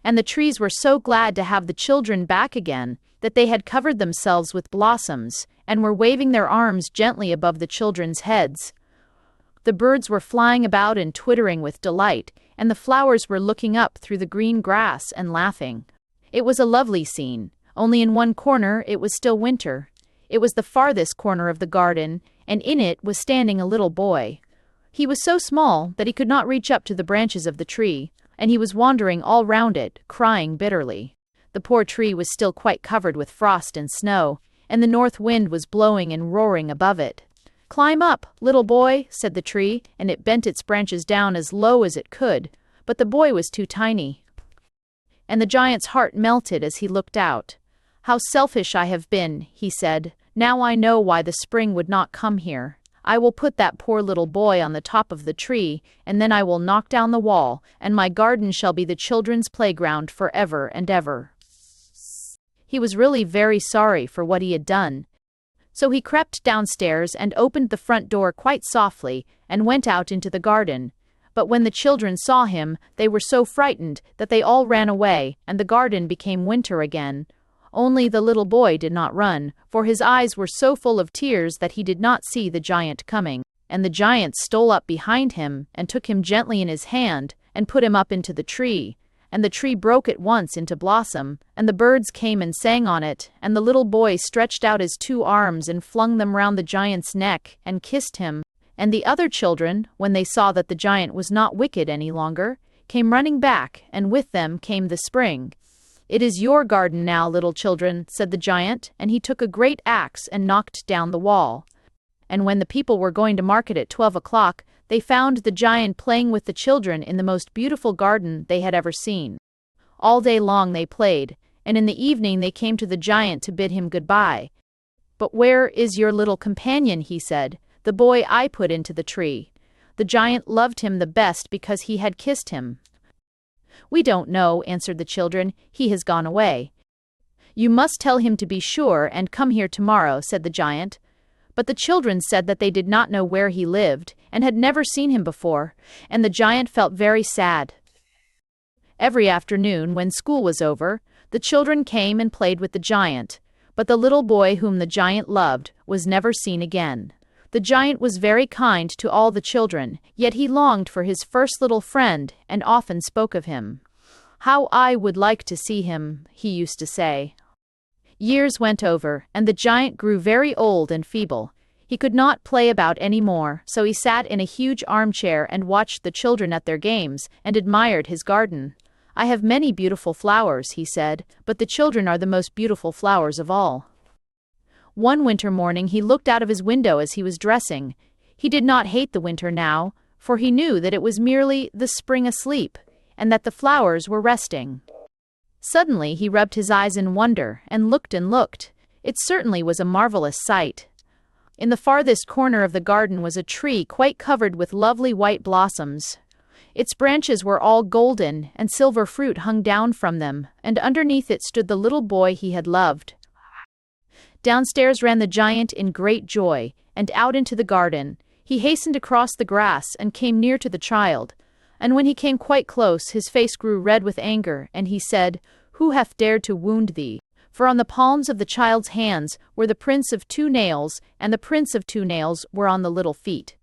And the trees were so glad to have the children back again that they had covered themselves with blossoms, and were waving their arms gently above the children's heads. The birds were flying about and twittering with delight, and the flowers were looking up through the green grass and laughing. It was a lovely scene, only in one corner it was still winter. It was the farthest corner of the garden, and in it was standing a little boy. He was so small that he could not reach up to the branches of the tree, and he was wandering all round it, crying bitterly. The poor tree was still quite covered with frost and snow, and the north wind was blowing and roaring above it. "Climb up, little boy," said the tree, and it bent its branches down as low as it could, but the boy was too tiny. And the giant's heart melted as he looked out. "How selfish I have been," he said. "Now I know why the spring would not come here. I will put that poor little boy on the top of the tree, and then I will knock down the wall, and my garden shall be the children's playground forever and ever." He was really very sorry for what he had done. So he crept downstairs and opened the front door quite softly and went out into the garden. But when the children saw him, they were so frightened that they all ran away, and the garden became winter again. Only the little boy did not run, for his eyes were so full of tears that he did not see the giant coming. And the giant stole up behind him and took him gently in his hand and put him up into the tree. And the tree broke at once into blossom, and the birds came and sang on it, and the little boy stretched out his 2 arms and flung them round the giant's neck and kissed him. And the other children, when they saw that the giant was not wicked any longer, came running back, and with them came the spring. "It is your garden now, little children," said the giant, and he took a great axe and knocked down the wall. And when the people were going to market at 12 o'clock, they found the giant playing with the children in the most beautiful garden they had ever seen. All day long they played, and in the evening they came to the giant to bid him goodbye. "But where is your little companion?" he said, "the boy I put into the tree." The giant loved him the best because he had kissed him. "We don't know," answered the children. "He has gone away." "You must tell him to be sure and come here tomorrow," said the giant. But the children said that they did not know where he lived, and had never seen him before, and the giant felt very sad. Every afternoon, when school was over, the children came and played with the giant, but the little boy whom the giant loved was never seen again. The giant was very kind to all the children, yet he longed for his first little friend and often spoke of him. "How I would like to see him," he used to say. Years went over, and the giant grew very old and feeble. He could not play about any more, so he sat in a huge armchair and watched the children at their games and admired his garden. "I have many beautiful flowers," he said, "but the children are the most beautiful flowers of all." One winter morning he looked out of his window as he was dressing. He did not hate the winter now, for he knew that it was merely the spring asleep, and that the flowers were resting. Suddenly he rubbed his eyes in wonder, and looked and looked. It certainly was a marvelous sight. In the farthest corner of the garden was a tree quite covered with lovely white blossoms. Its branches were all golden, and silver fruit hung down from them, and underneath it stood the little boy he had loved. Downstairs ran the giant in great joy, and out into the garden. He hastened across the grass and came near to the child. And when he came quite close, his face grew red with anger, and he said, "Who hath dared to wound thee?" For on the palms of the child's hands were the prints of 2 nails, and the prints of 2 nails were on the little feet.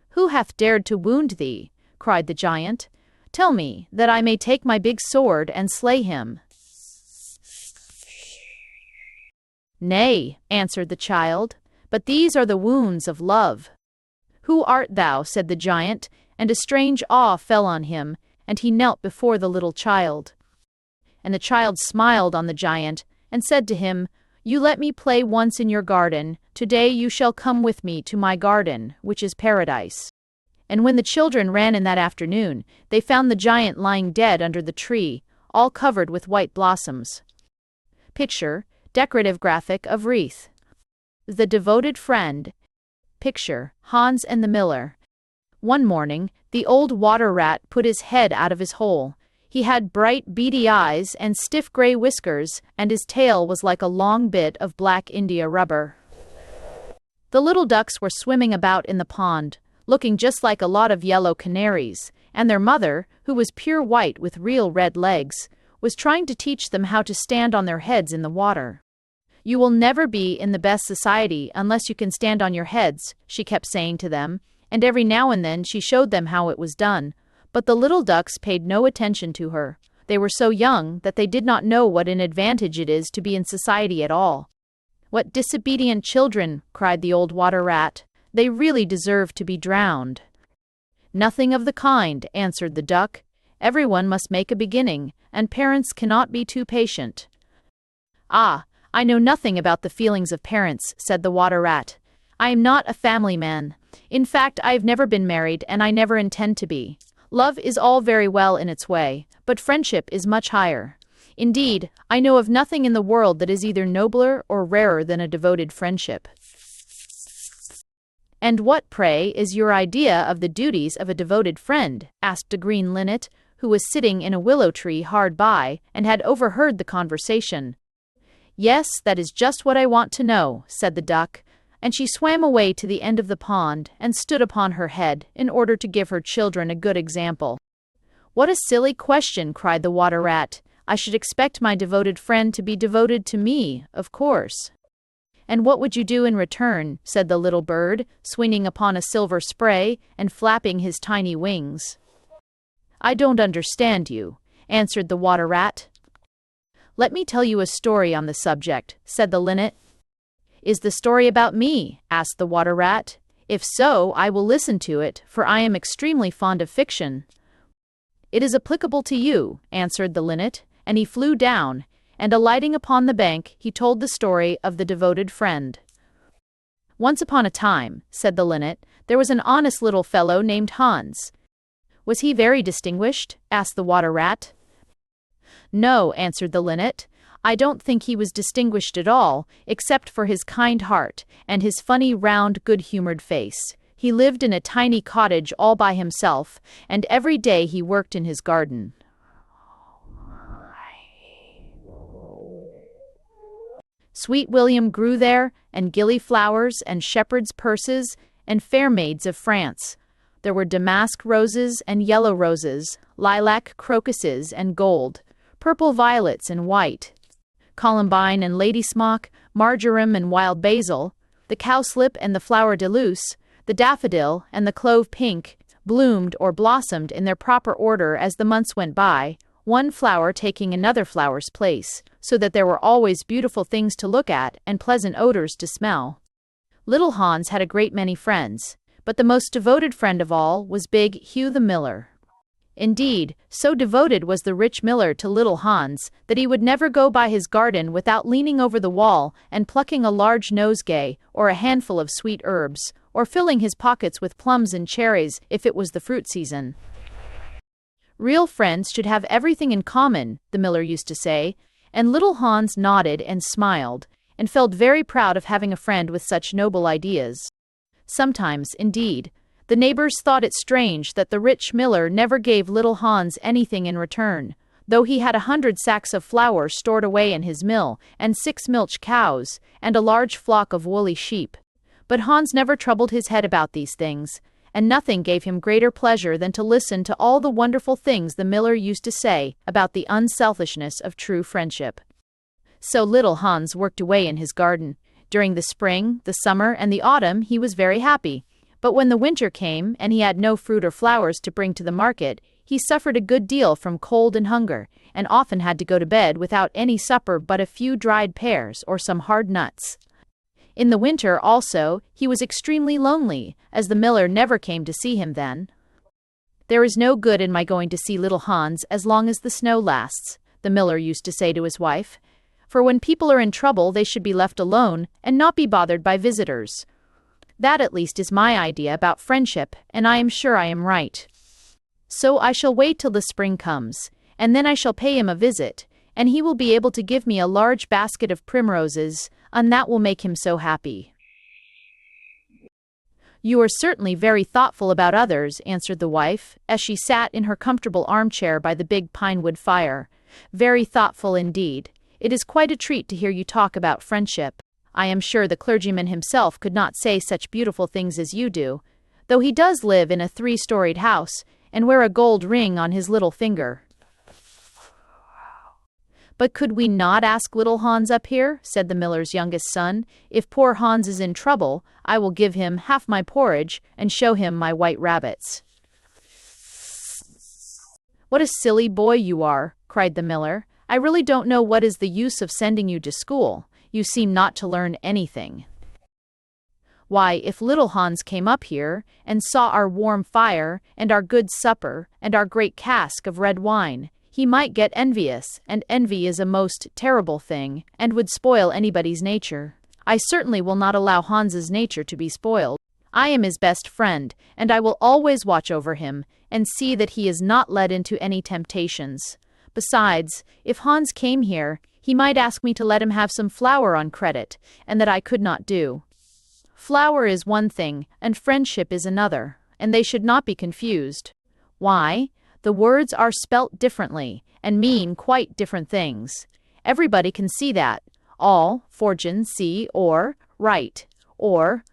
"Who hath dared to wound thee?" cried the giant. "Tell me, that I may take my big sword and slay him." "Nay," answered the child, "but these are the wounds of love." "Who art thou?" said the giant, and a strange awe fell on him, and he knelt before the little child. And the child smiled on the giant, and said to him, "You let me play once in your garden. Today you shall come with me to my garden, which is paradise." And when the children ran in that afternoon, they found the giant lying dead under the tree, all covered with white blossoms. Picture, decorative graphic of wreath. The devoted friend. Picture, Hans and the miller. One morning, the old water rat put his head out of his hole. He had bright, beady eyes and stiff gray whiskers, and his tail was like a long bit of black India rubber. The little ducks were swimming about in the pond, looking just like a lot of yellow canaries, and their mother, who was pure white with real red legs, was trying to teach them how to stand on their heads in the water. "You will never be in the best society unless you can stand on your heads," she kept saying to them, and every now and then she showed them how it was done. But the little ducks paid no attention to her. They were so young that they did not know what an advantage it is to be in society at all. "What disobedient children!" cried the old water rat. "They really deserve to be drowned." "Nothing of the kind," answered the duck. "Everyone must make a beginning, and parents cannot be too patient." "Ah, I know nothing about the feelings of parents," said the water rat. "I am not a family man. In fact, I have never been married, and I never intend to be. Love is all very well in its way, but friendship is much higher. Indeed, I know of nothing in the world that is either nobler or rarer than a devoted friendship." "And what, pray, is your idea of the duties of a devoted friend?" asked a green linnet, who was sitting in a willow tree hard by, and had overheard the conversation. "Yes, that is just what I want to know," said the duck, and she swam away to the end of the pond and stood upon her head in order to give her children a good example. "What a silly question!" cried the water rat. "I should expect my devoted friend to be devoted to me, of course." "And what would you do in return?" said the little bird, swinging upon a silver spray and flapping his tiny wings. "I don't understand you," answered the water rat. "Let me tell you a story on the subject," said the linnet. "Is the story about me?" asked the water rat. "If so, I will listen to it, for I am extremely fond of fiction." "It is applicable to you," answered the linnet, and he flew down, and alighting upon the bank, he told the story of the devoted friend. "Once upon a time," said the linnet, "there was an honest little fellow named Hans." "Was he very distinguished?" asked the water rat. "No," answered the linnet. "I don't think he was distinguished at all, except for his kind heart and his funny, round, good-humored face. He lived in a tiny cottage all by himself, and every day he worked in his garden. Sweet William grew there, and gillyflowers, and shepherd's purses, and fair maids of France. There were damask roses and yellow roses, lilac, crocuses, and gold, purple violets and white, columbine and ladysmock, marjoram and wild basil, the cowslip and the flower de luce, the daffodil and the clove pink, bloomed or blossomed in their proper order as the months went by, one flower taking another flower's place, so that there were always beautiful things to look at and pleasant odors to smell. Little Hans had a great many friends, but the most devoted friend of all was big Hugh the miller. Indeed, so devoted was the rich miller to little Hans that he would never go by his garden without leaning over the wall and plucking a large nosegay or a handful of sweet herbs, or filling his pockets with plums and cherries if it was the fruit season. "Real friends should have everything in common," the miller used to say, and little Hans nodded and smiled, and felt very proud of having a friend with such noble ideas. Sometimes, indeed, the neighbors thought it strange that the rich miller never gave little Hans anything in return, though he had 100 sacks of flour stored away in his mill, and 6 milch cows, and a large flock of woolly sheep. But Hans never troubled his head about these things, and nothing gave him greater pleasure than to listen to all the wonderful things the miller used to say about the unselfishness of true friendship. So little Hans worked away in his garden. During the spring, the summer, and the autumn he was very happy. But when the winter came, and he had no fruit or flowers to bring to the market, he suffered a good deal from cold and hunger, and often had to go to bed without any supper but a few dried pears or some hard nuts. In the winter, also, he was extremely lonely, as the miller never came to see him then. "There is no good in my going to see little Hans as long as the snow lasts," the miller used to say to his wife, "for when people are in trouble they should be left alone and not be bothered by visitors." That at least is my idea about friendship, and I am sure I am right. So I shall wait till the spring comes, and then I shall pay him a visit, and he will be able to give me a large basket of primroses, and that will make him so happy." "You are certainly very thoughtful about others," answered the wife, as she sat in her comfortable armchair by the big pine-wood fire. "Very thoughtful indeed. It is quite a treat to hear you talk about friendship. I am sure the clergyman himself could not say such beautiful things as you do, though he does live in a 3-storied house and wear a gold ring on his little finger." "But could we not ask little Hans up here?" said the miller's youngest son. "If poor Hans is in trouble, I will give him half my porridge and show him my white rabbits." "What a silly boy you are," cried the miller. "I really don't know what is the use of sending you to school. You seem not to learn anything." "Why, if little Hans came up here and saw our warm fire and our good supper and our great cask of red wine, he might get envious, and envy is a most terrible thing, and would spoil anybody's nature. I certainly will not allow Hans's nature to be spoiled. I am his best friend, and I will always watch over him, and see that he is not led into any temptations. Besides, if Hans came here, he might ask me to let him have some flour on credit, and that I could not do. Flour is one thing, and friendship is another, and they should not be confused. Why? The words are spelt differently, and mean quite different things. Everybody can see that. All, fortune, see, or, right, or,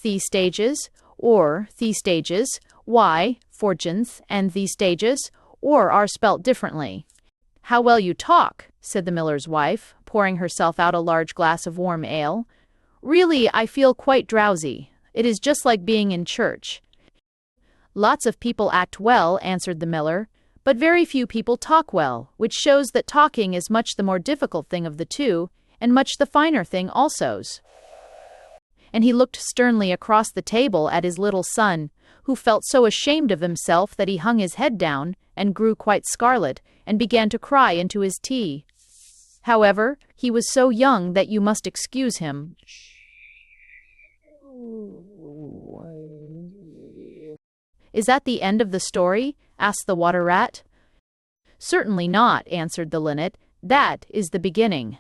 the stages, why, fortunes, and the stages, or are spelt differently. "How well you talk," said the miller's wife, pouring herself out a large glass of warm ale. "Really, I feel quite drowsy. It is just like being in church." "Lots of people act well," answered the miller, "but very few people talk well, which shows that talking is much the more difficult thing of the two, and much the finer thing also." And he looked sternly across the table at his little son, who felt so ashamed of himself that he hung his head down, and grew quite scarlet, and began to cry into his tea. However, he was so young that you must excuse him. "Is that the end of the story?" asked the water rat. "Certainly not," answered the linnet. "That is the beginning."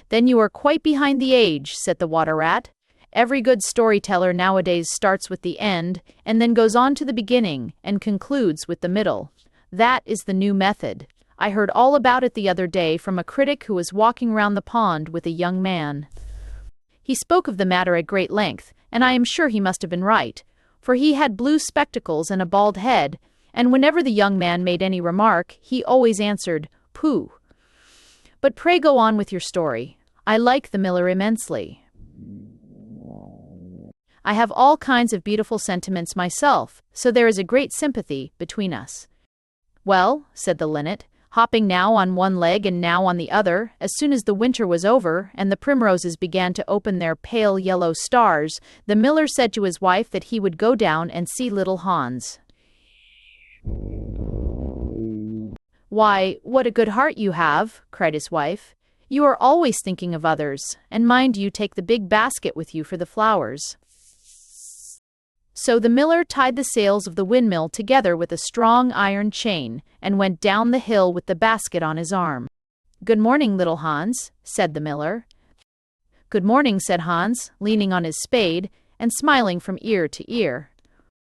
"Then you are quite behind the age," said the water rat. "Every good storyteller nowadays starts with the end, and then goes on to the beginning, and concludes with the middle. That is the new method. I heard all about it the other day from a critic who was walking round the pond with a young man. He spoke of the matter at great length, and I am sure he must have been right, for he had blue spectacles and a bald head, and whenever the young man made any remark, he always answered, 'Pooh!' But pray go on with your story. I like the miller immensely. I have all kinds of beautiful sentiments myself, so there is a great sympathy between us." "Well," said the linnet, hopping now on one leg and now on the other, as soon as the winter was over and the primroses began to open their pale yellow stars, the miller said to his wife that he would go down and see little Hans. "Why, what a good heart you have," cried his wife. "You are always thinking of others, and mind you take the big basket with you for the flowers." So the miller tied the sails of the windmill together with a strong iron chain, and went down the hill with the basket on his arm. "Good morning, little Hans," said the miller. "Good morning," said Hans, leaning on his spade, and smiling from ear to ear.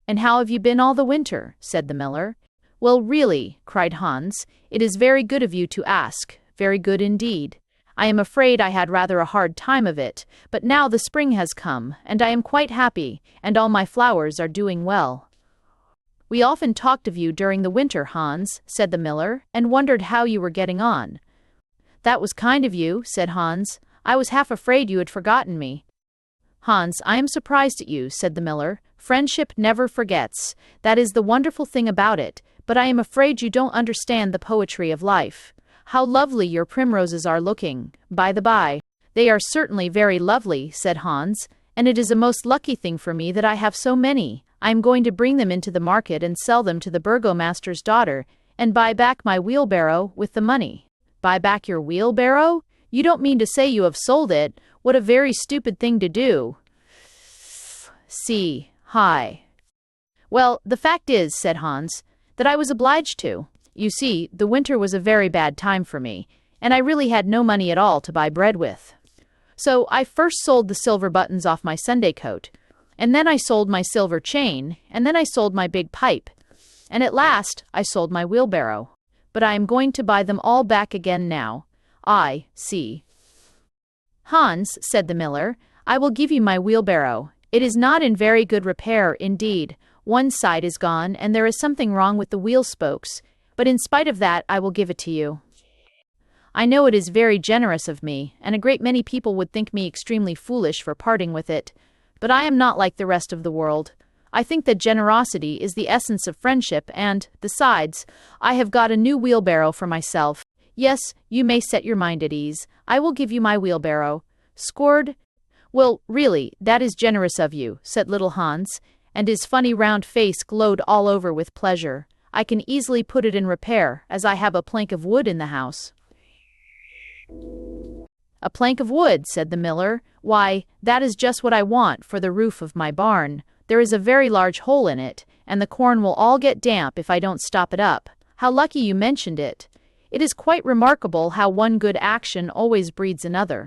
"And how have you been all the winter?" said the miller. "Well, really," cried Hans, "it is very good of you to ask, very good indeed. I am afraid I had rather a hard time of it, but now the spring has come, and I am quite happy, and all my flowers are doing well." "We often talked of you during the winter, Hans," said the miller, "and wondered how you were getting on." "That was kind of you," said Hans. "I was half afraid you had forgotten me." "Hans, I am surprised at you," said the miller. "Friendship never forgets. That is the wonderful thing about it, but I am afraid you don't understand the poetry of life. How lovely your primroses are looking, by the by." "They are certainly very lovely," said Hans, "and it is a most lucky thing for me that I have so many. I am going to bring them into the market and sell them to the burgomaster's daughter, and buy back my wheelbarrow with the money." "Buy back your wheelbarrow? You don't mean to say you have sold it? What a very stupid thing to do." Hi. Well, the fact is, said Hans, that I was obliged to. You see, the winter was a very bad time for me, and I really had no money at all to buy bread with. So I first sold the silver buttons off my Sunday coat, and then I sold my silver chain, and then I sold my big pipe, and at last I sold my wheelbarrow. But I am going to buy them all back again now. I see. Hans, said the miller, I will give you my wheelbarrow. It is not in very good repair indeed. One side is gone, and there is something wrong with the wheel spokes, but in spite of that I will give it to you. I know it is very generous of me, and a great many people would think me extremely foolish for parting with it, but I am not like the rest of the world. I think that generosity is the essence of friendship, and, besides, I have got a new wheelbarrow for myself. Yes, you may set your mind at ease. I will give you my wheelbarrow. Scored? Well, really, that is generous of you, said little Hans, and his funny round face glowed all over with pleasure. I can easily put it in repair, as I have a plank of wood in the house. A plank of wood, said the miller. Why, that is just what I want for the roof of my barn. There is a very large hole in it, and the corn will all get damp if I don't stop it up. How lucky you mentioned it. It is quite remarkable how one good action always breeds another.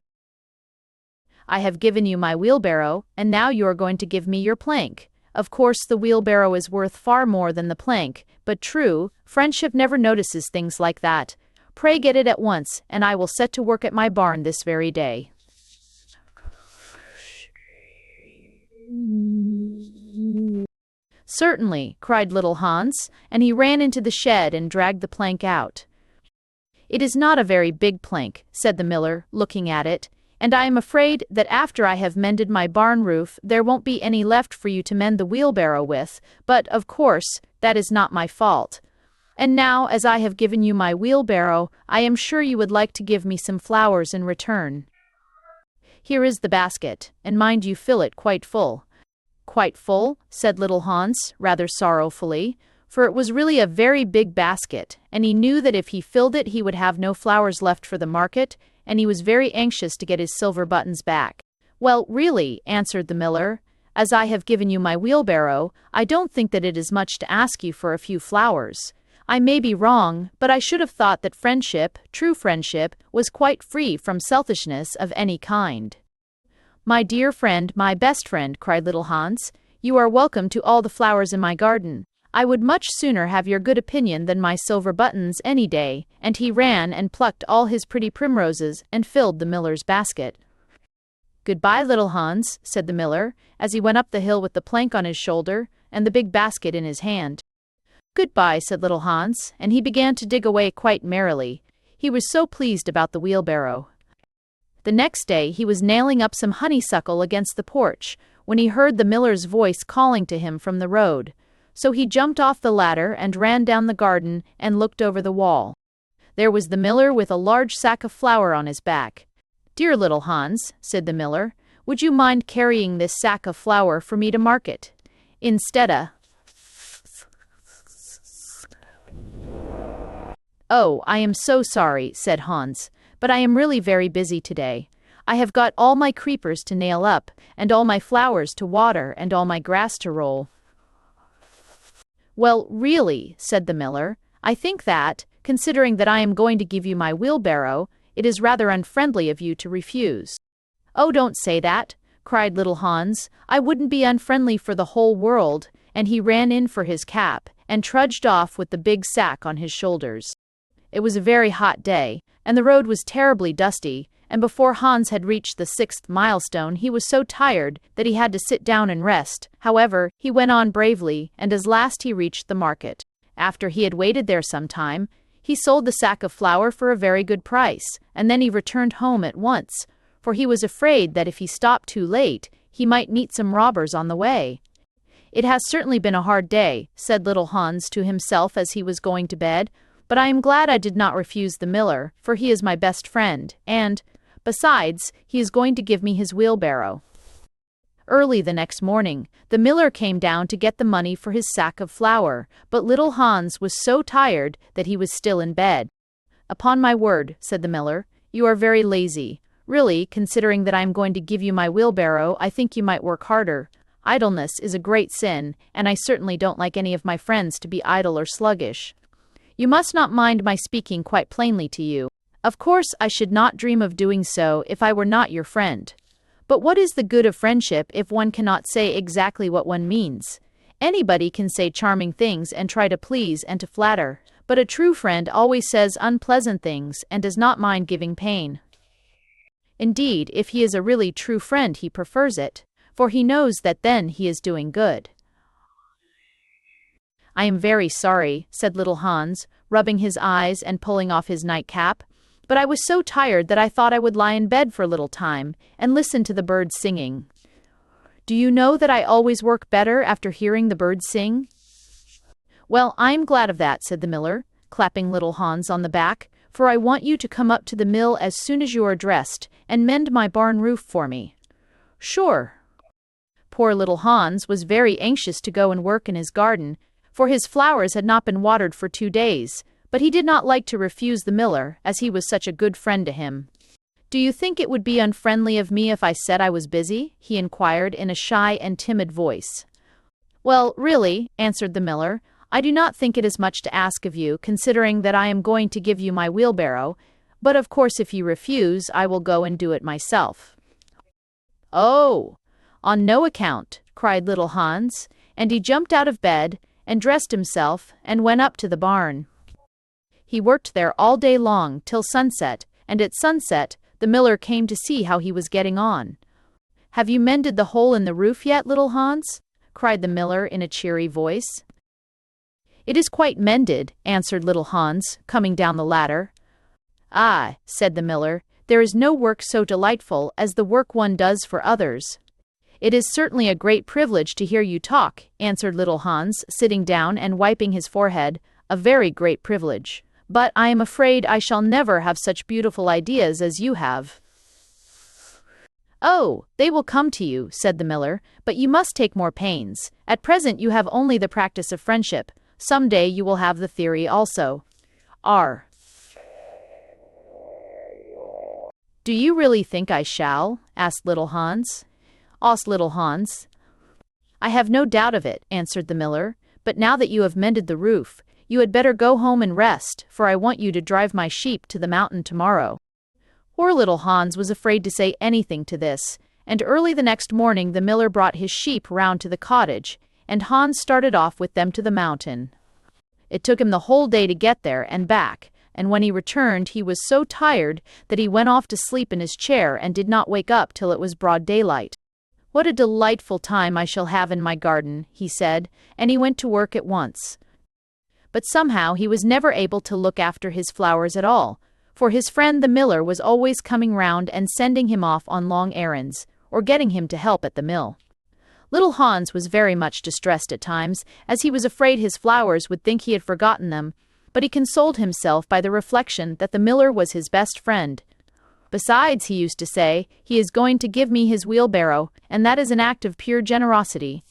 I have given you my wheelbarrow, and now you are going to give me your plank. Of course, the wheelbarrow is worth far more than the plank, but true, friendship never notices things like that. Pray get it at once, and I will set to work at my barn this very day. Certainly, cried little Hans, and he ran into the shed and dragged the plank out. It is not a very big plank, said the miller, looking at it, and I am afraid that after I have mended my barn roof there won't be any left for you to mend the wheelbarrow with, but, of course, that is not my fault. And now, as I have given you my wheelbarrow, I am sure you would like to give me some flowers in return. Here is the basket, and mind you fill it quite full. Quite full, said little Hans, rather sorrowfully, for it was really a very big basket, and he knew that if he filled it he would have no flowers left for the market, and he was very anxious to get his silver buttons back. Well, really, answered the miller, as I have given you my wheelbarrow, I don't think that it is much to ask you for a few flowers. I may be wrong, but I should have thought that friendship, true friendship, was quite free from selfishness of any kind. My dear friend, my best friend, cried little Hans, you are welcome to all the flowers in my garden. I would much sooner have your good opinion than my silver buttons any day, and he ran and plucked all his pretty primroses and filled the miller's basket. Goodbye, little Hans, said the miller, as he went up the hill with the plank on his shoulder and the big basket in his hand. Goodbye, said little Hans, and he began to dig away quite merrily. He was so pleased about the wheelbarrow. The next day he was nailing up some honeysuckle against the porch, when he heard the miller's voice calling to him from the road. So he jumped off the ladder and ran down the garden and looked over the wall. There was the miller with a large sack of flour on his back. Dear little Hans, said the miller, would you mind carrying this sack of flour for me to market? Instead. Oh, I am so sorry, said Hans, but I am really very busy today. I have got all my creepers to nail up, and all my flowers to water, and all my grass to roll. Well, really, said the miller, I think that, considering that I am going to give you my wheelbarrow, it is rather unfriendly of you to refuse. Oh, don't say that, cried little Hans. I wouldn't be unfriendly for the whole world, and he ran in for his cap, and trudged off with the big sack on his shoulders. It was a very hot day, and the road was terribly dusty, and before Hans had reached the 6th milestone he was so tired that he had to sit down and rest. However, he went on bravely, and at last he reached the market. After he had waited there some time, he sold the sack of flour for a very good price, and then he returned home at once, for he was afraid that if he stopped too late, he might meet some robbers on the way. It has certainly been a hard day, said little Hans to himself as he was going to bed, but I am glad I did not refuse the miller, for he is my best friend, and, besides, he is going to give me his wheelbarrow. Early the next morning, the miller came down to get the money for his sack of flour, but little Hans was so tired that he was still in bed. Upon my word, said the miller, you are very lazy. Really, considering that I am going to give you my wheelbarrow, I think you might work harder. Idleness is a great sin, and I certainly don't like any of my friends to be idle or sluggish. You must not mind my speaking quite plainly to you. Of course, I should not dream of doing so if I were not your friend. But what is the good of friendship if one cannot say exactly what one means? Anybody can say charming things and try to please and to flatter, but a true friend always says unpleasant things and does not mind giving pain. Indeed, if he is a really true friend, he prefers it, for he knows that then he is doing good. I am very sorry, said little Hans, rubbing his eyes and pulling off his nightcap, but I was so tired that I thought I would lie in bed for a little time and listen to the birds singing. Do you know that I always work better after hearing the birds sing? Well, I'm glad of that, said the miller, clapping little Hans on the back, for I want you to come up to the mill as soon as you are dressed and mend my barn roof for me. Sure. Poor little Hans was very anxious to go and work in his garden, for his flowers had not been watered for 2 days, but he did not like to refuse the miller, as he was such a good friend to him. Do you think it would be unfriendly of me if I said I was busy? He inquired in a shy and timid voice. Well, really, answered the miller, I do not think it is much to ask of you, considering that I am going to give you my wheelbarrow, but of course if you refuse, I will go and do it myself. Oh, on no account, cried little Hans, and he jumped out of bed and dressed himself and went up to the barn. He worked there all day long till sunset, and at sunset the miller came to see how he was getting on. Have you mended the hole in the roof yet, little Hans? Cried the miller in a cheery voice. It is quite mended, answered little Hans, coming down the ladder. Ah, said the miller, there is no work so delightful as the work one does for others. It is certainly a great privilege to hear you talk, answered little Hans, sitting down and wiping his forehead, a very great privilege. But I am afraid I shall never have such beautiful ideas as you have. Oh, they will come to you, said the miller, but you must take more pains. At present you have only the practice of friendship. Some day you will have the theory also. R. Do you really think I shall? Asked little Hans. Asked little Hans. I have no doubt of it, answered the miller, but now that you have mended the roof, you had better go home and rest, for I want you to drive my sheep to the mountain tomorrow. Poor little Hans was afraid to say anything to this, and early the next morning the miller brought his sheep round to the cottage, and Hans started off with them to the mountain. It took him the whole day to get there and back, and when he returned he was so tired that he went off to sleep in his chair and did not wake up till it was broad daylight. What a delightful time I shall have in my garden, he said, and he went to work at once. But somehow he was never able to look after his flowers at all, for his friend the miller was always coming round and sending him off on long errands, or getting him to help at the mill. Little Hans was very much distressed at times, as he was afraid his flowers would think he had forgotten them, but he consoled himself by the reflection that the miller was his best friend. Besides, he used to say, he is going to give me his wheelbarrow, and that is an act of pure generosity.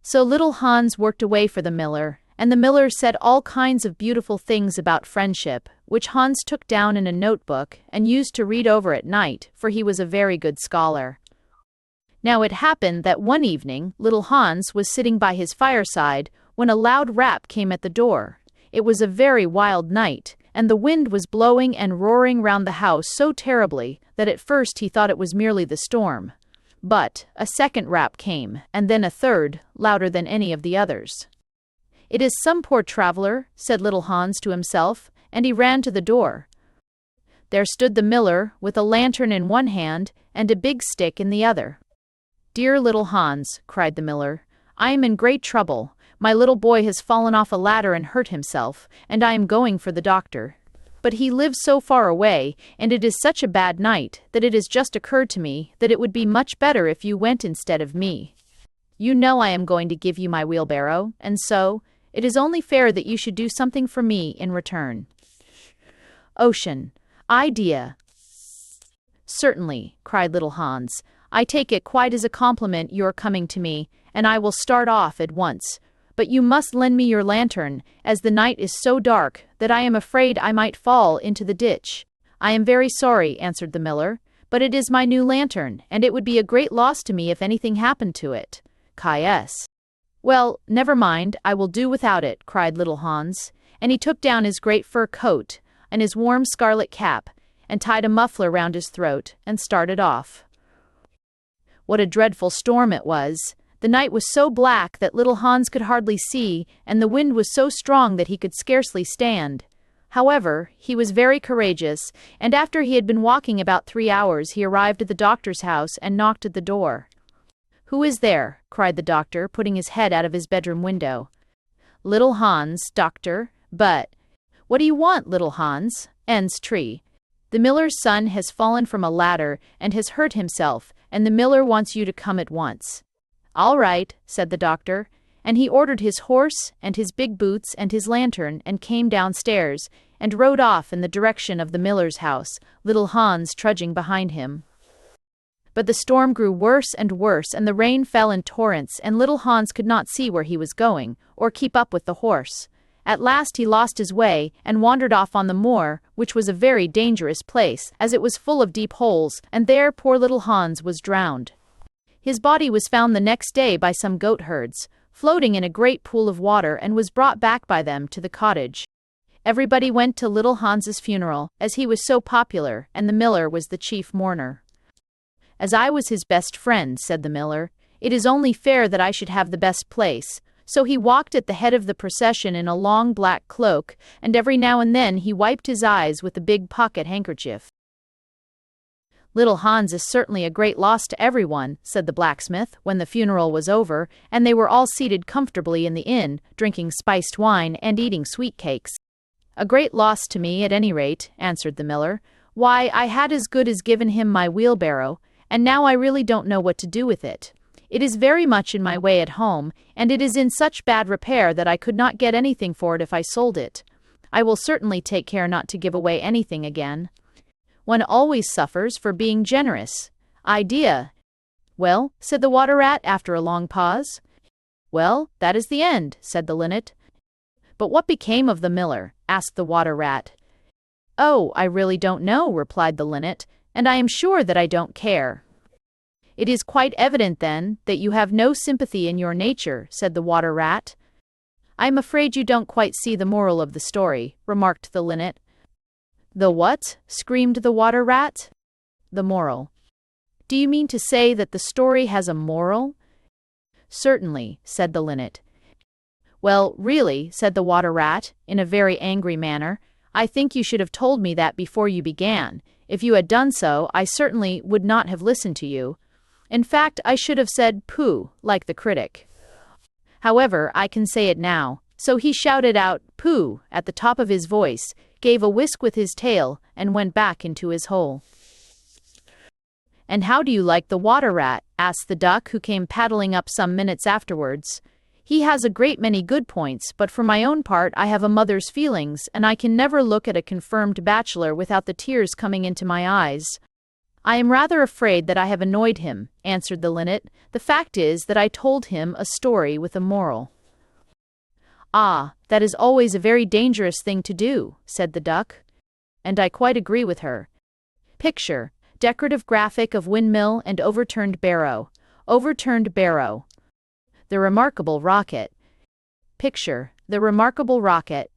So little Hans worked away for the miller, and the miller said all kinds of beautiful things about friendship, which Hans took down in a notebook and used to read over at night, for he was a very good scholar. Now it happened that one evening little Hans was sitting by his fireside when a loud rap came at the door. It was a very wild night, and the wind was blowing and roaring round the house so terribly that at first he thought it was merely the storm. But a second rap came, and then a third, louder than any of the others. It is some poor traveler, said little Hans to himself, and he ran to the door. There stood the miller, with a lantern in one hand and a big stick in the other. Dear little Hans, cried the miller, I am in great trouble. My little boy has fallen off a ladder and hurt himself, and I am going for the doctor. But he lives so far away, and it is such a bad night, that it has just occurred to me that it would be much better if you went instead of me. You know I am going to give you my wheelbarrow, and so it is only fair that you should do something for me in return. Ocean. Idea. Certainly, cried little Hans. I take it quite as a compliment your coming to me, and I will start off at once. But you must lend me your lantern, as the night is so dark that I am afraid I might fall into the ditch. I am very sorry, answered the miller, but it is my new lantern, and it would be a great loss to me if anything happened to it. K.S. Well, never mind, I will do without it, cried little Hans, and he took down his great fur coat and his warm scarlet cap, and tied a muffler round his throat, and started off. What a dreadful storm it was! The night was so black that little Hans could hardly see, and the wind was so strong that he could scarcely stand. However, he was very courageous, and after he had been walking about 3 hours, he arrived at the doctor's house and knocked at the door. "Who is there?" cried the doctor, putting his head out of his bedroom window. "Little Hans, doctor, but—" "What do you want, little Hans?" "Ens tree. The miller's son has fallen from a ladder and has hurt himself, and the miller wants you to come at once." "All right," said the doctor, and he ordered his horse and his big boots and his lantern and came downstairs and rode off in the direction of the miller's house, little Hans trudging behind him. But the storm grew worse and worse, and the rain fell in torrents, and little Hans could not see where he was going, or keep up with the horse. At last he lost his way, and wandered off on the moor, which was a very dangerous place, as it was full of deep holes, and there poor little Hans was drowned. His body was found the next day by some goatherds, floating in a great pool of water, and was brought back by them to the cottage. Everybody went to little Hans's funeral, as he was so popular, and the miller was the chief mourner. "As I was his best friend," said the miller, "it is only fair that I should have the best place." So he walked at the head of the procession in a long black cloak, and every now and then he wiped his eyes with a big pocket handkerchief. "Little Hans is certainly a great loss to everyone," said the blacksmith, when the funeral was over, and they were all seated comfortably in the inn, drinking spiced wine and eating sweet cakes. "A great loss to me, at any rate," answered the miller. "Why, I had as good as given him my wheelbarrow, and now I really don't know what to do with it. It is very much in my way at home, and it is in such bad repair that I could not get anything for it if I sold it. I will certainly take care not to give away anything again. One always suffers for being generous. Idea." "Well," said the water rat after a long pause. "Well, that is the end," said the linnet. "But what became of the miller?" asked the water rat. "Oh, I really don't know," replied the linnet, "and I am sure that I don't care." "It is quite evident, then, that you have no sympathy in your nature," said the water rat. "I am afraid you don't quite see the moral of the story," remarked the linnet. "The what?" screamed the water rat. "The moral." "Do you mean to say that the story has a moral?" "Certainly," said the linnet. "Well, really," said the water rat, in a very angry manner, "I think you should have told me that before you began. If you had done so, I certainly would not have listened to you. In fact, I should have said pooh, like the critic. However, I can say it now." So he shouted out pooh at the top of his voice, gave a whisk with his tail, and went back into his hole. "And how do you like the water rat?" asked the duck, who came paddling up some minutes afterwards. "He has a great many good points, but for my own part I have a mother's feelings, and I can never look at a confirmed bachelor without the tears coming into my eyes." "I am rather afraid that I have annoyed him," answered the linnet. "The fact is that I told him a story with a moral." "Ah, that is always a very dangerous thing to do," said the duck. "And I quite agree with her. Picture, decorative graphic of windmill and overturned barrow. Overturned barrow. The remarkable rocket. Picture, the remarkable rocket.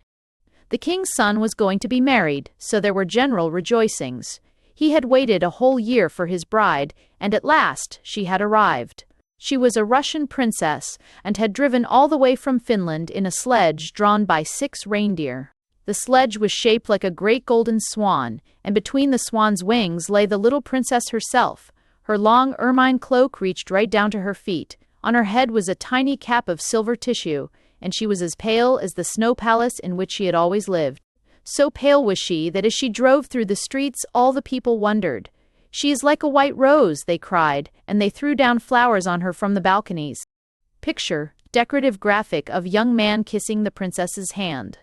The king's son was going to be married, so there were general rejoicings. He had waited a whole year for his bride, and at last she had arrived. She was a Russian princess, and had driven all the way from Finland in a sledge drawn by 6 reindeer. The sledge was shaped like a great golden swan, and between the swan's wings lay the little princess herself. Her long ermine cloak reached right down to her feet. On her head was a tiny cap of silver tissue, and she was as pale as the snow palace in which she had always lived. So pale was she that as she drove through the streets all the people wondered. "She is like a white rose," they cried, and they threw down flowers on her from the balconies. Picture, decorative graphic of young man kissing the princess's hand.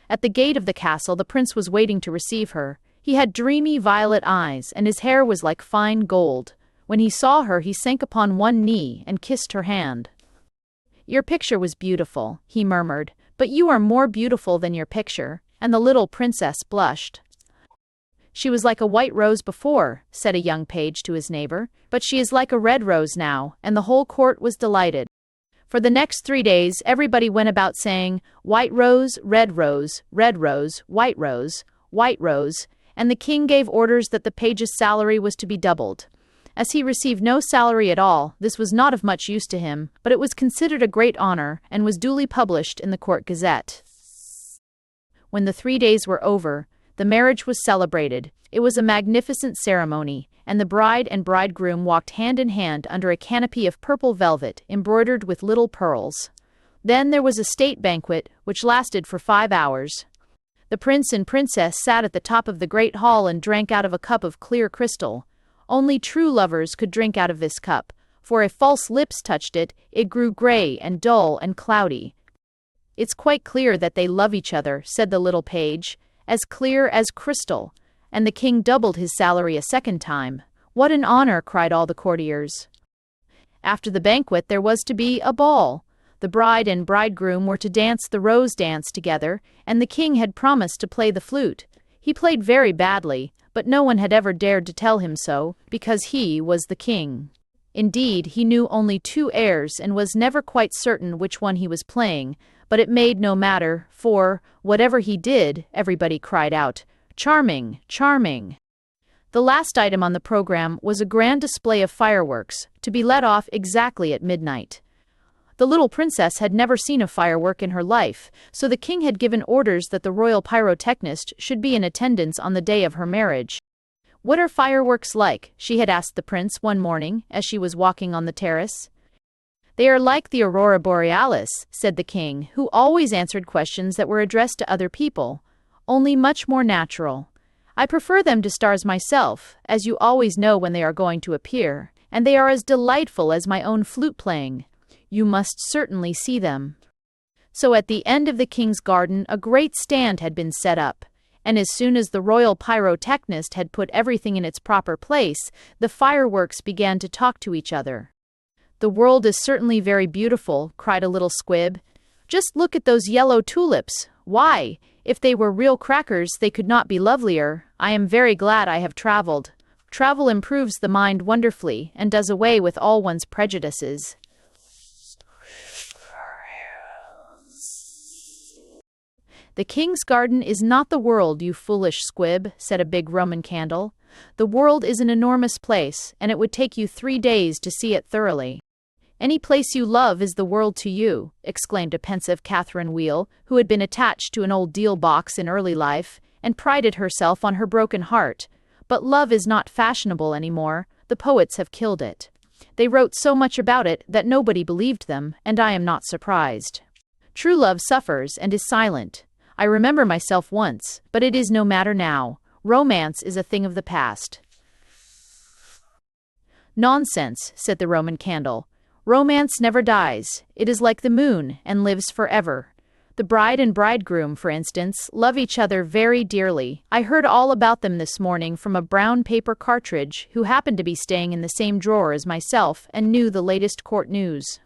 At the gate of the castle the prince was waiting to receive her. He had dreamy violet eyes, and his hair was like fine gold. When he saw her he sank upon one knee and kissed her hand. "Your picture was beautiful," he murmured, "but you are more beautiful than your picture," and the little princess blushed. "She was like a white rose before," said a young page to his neighbor, "but she is like a red rose now," and the whole court was delighted. For the next 3 days, everybody went about saying, "White rose, red rose, red rose, white rose, white rose," and the king gave orders that the page's salary was to be doubled. As he received no salary at all, this was not of much use to him, but it was considered a great honor and was duly published in the court gazette. When the 3 days were over, the marriage was celebrated. It was a magnificent ceremony, and the bride and bridegroom walked hand in hand under a canopy of purple velvet embroidered with little pearls. Then there was a state banquet, which lasted for 5 hours. The prince and princess sat at the top of the great hall and drank out of a cup of clear crystal. Only true lovers could drink out of this cup, for if false lips touched it, it grew gray and dull and cloudy. "It's quite clear that they love each other," said the little page, "as clear as crystal," and the king doubled his salary a second time. "What an honor!" cried all the courtiers. After the banquet there was to be a ball. The bride and bridegroom were to dance the rose dance together, and the king had promised to play the flute. He played very badly, but no one had ever dared to tell him so, because he was the king. Indeed, he knew only 2 airs and was never quite certain which one he was playing, but it made no matter, for, whatever he did, everybody cried out, "Charming! Charming!" The last item on the program was a grand display of fireworks, to be let off exactly at midnight. The little princess had never seen a firework in her life, so the king had given orders that the royal pyrotechnist should be in attendance on the day of her marriage. "What are fireworks like?" she had asked the prince one morning as she was walking on the terrace. "They are like the aurora borealis," said the king, who always answered questions that were addressed to other people, "only much more natural. I prefer them to stars myself, as you always know when they are going to appear, and they are as delightful as my own flute playing. You must certainly see them." So at the end of the king's garden a great stand had been set up, and as soon as the royal pyrotechnist had put everything in its proper place, the fireworks began to talk to each other. "The world is certainly very beautiful," cried a little squib. "Just look at those yellow tulips. Why, if they were real crackers, they could not be lovelier. I am very glad I have traveled. Travel improves the mind wonderfully and does away with all one's prejudices." "The king's garden is not the world, you foolish squib," said a big Roman candle. "The world is an enormous place, and it would take you 3 days to see it thoroughly." "Any place you love is the world to you," exclaimed a pensive Catherine Wheel, who had been attached to an old deal box in early life, and prided herself on her broken heart. "But love is not fashionable any more. The poets have killed it. They wrote so much about it that nobody believed them, and I am not surprised. True love suffers and is silent. I remember myself once, but it is no matter now. Romance is a thing of the past." "Nonsense," said the Roman candle. "Romance never dies. It is like the moon and lives forever. The bride and bridegroom, for instance, love each other very dearly. I heard all about them this morning from a brown paper cartridge who happened to be staying in the same drawer as myself and knew the latest court news."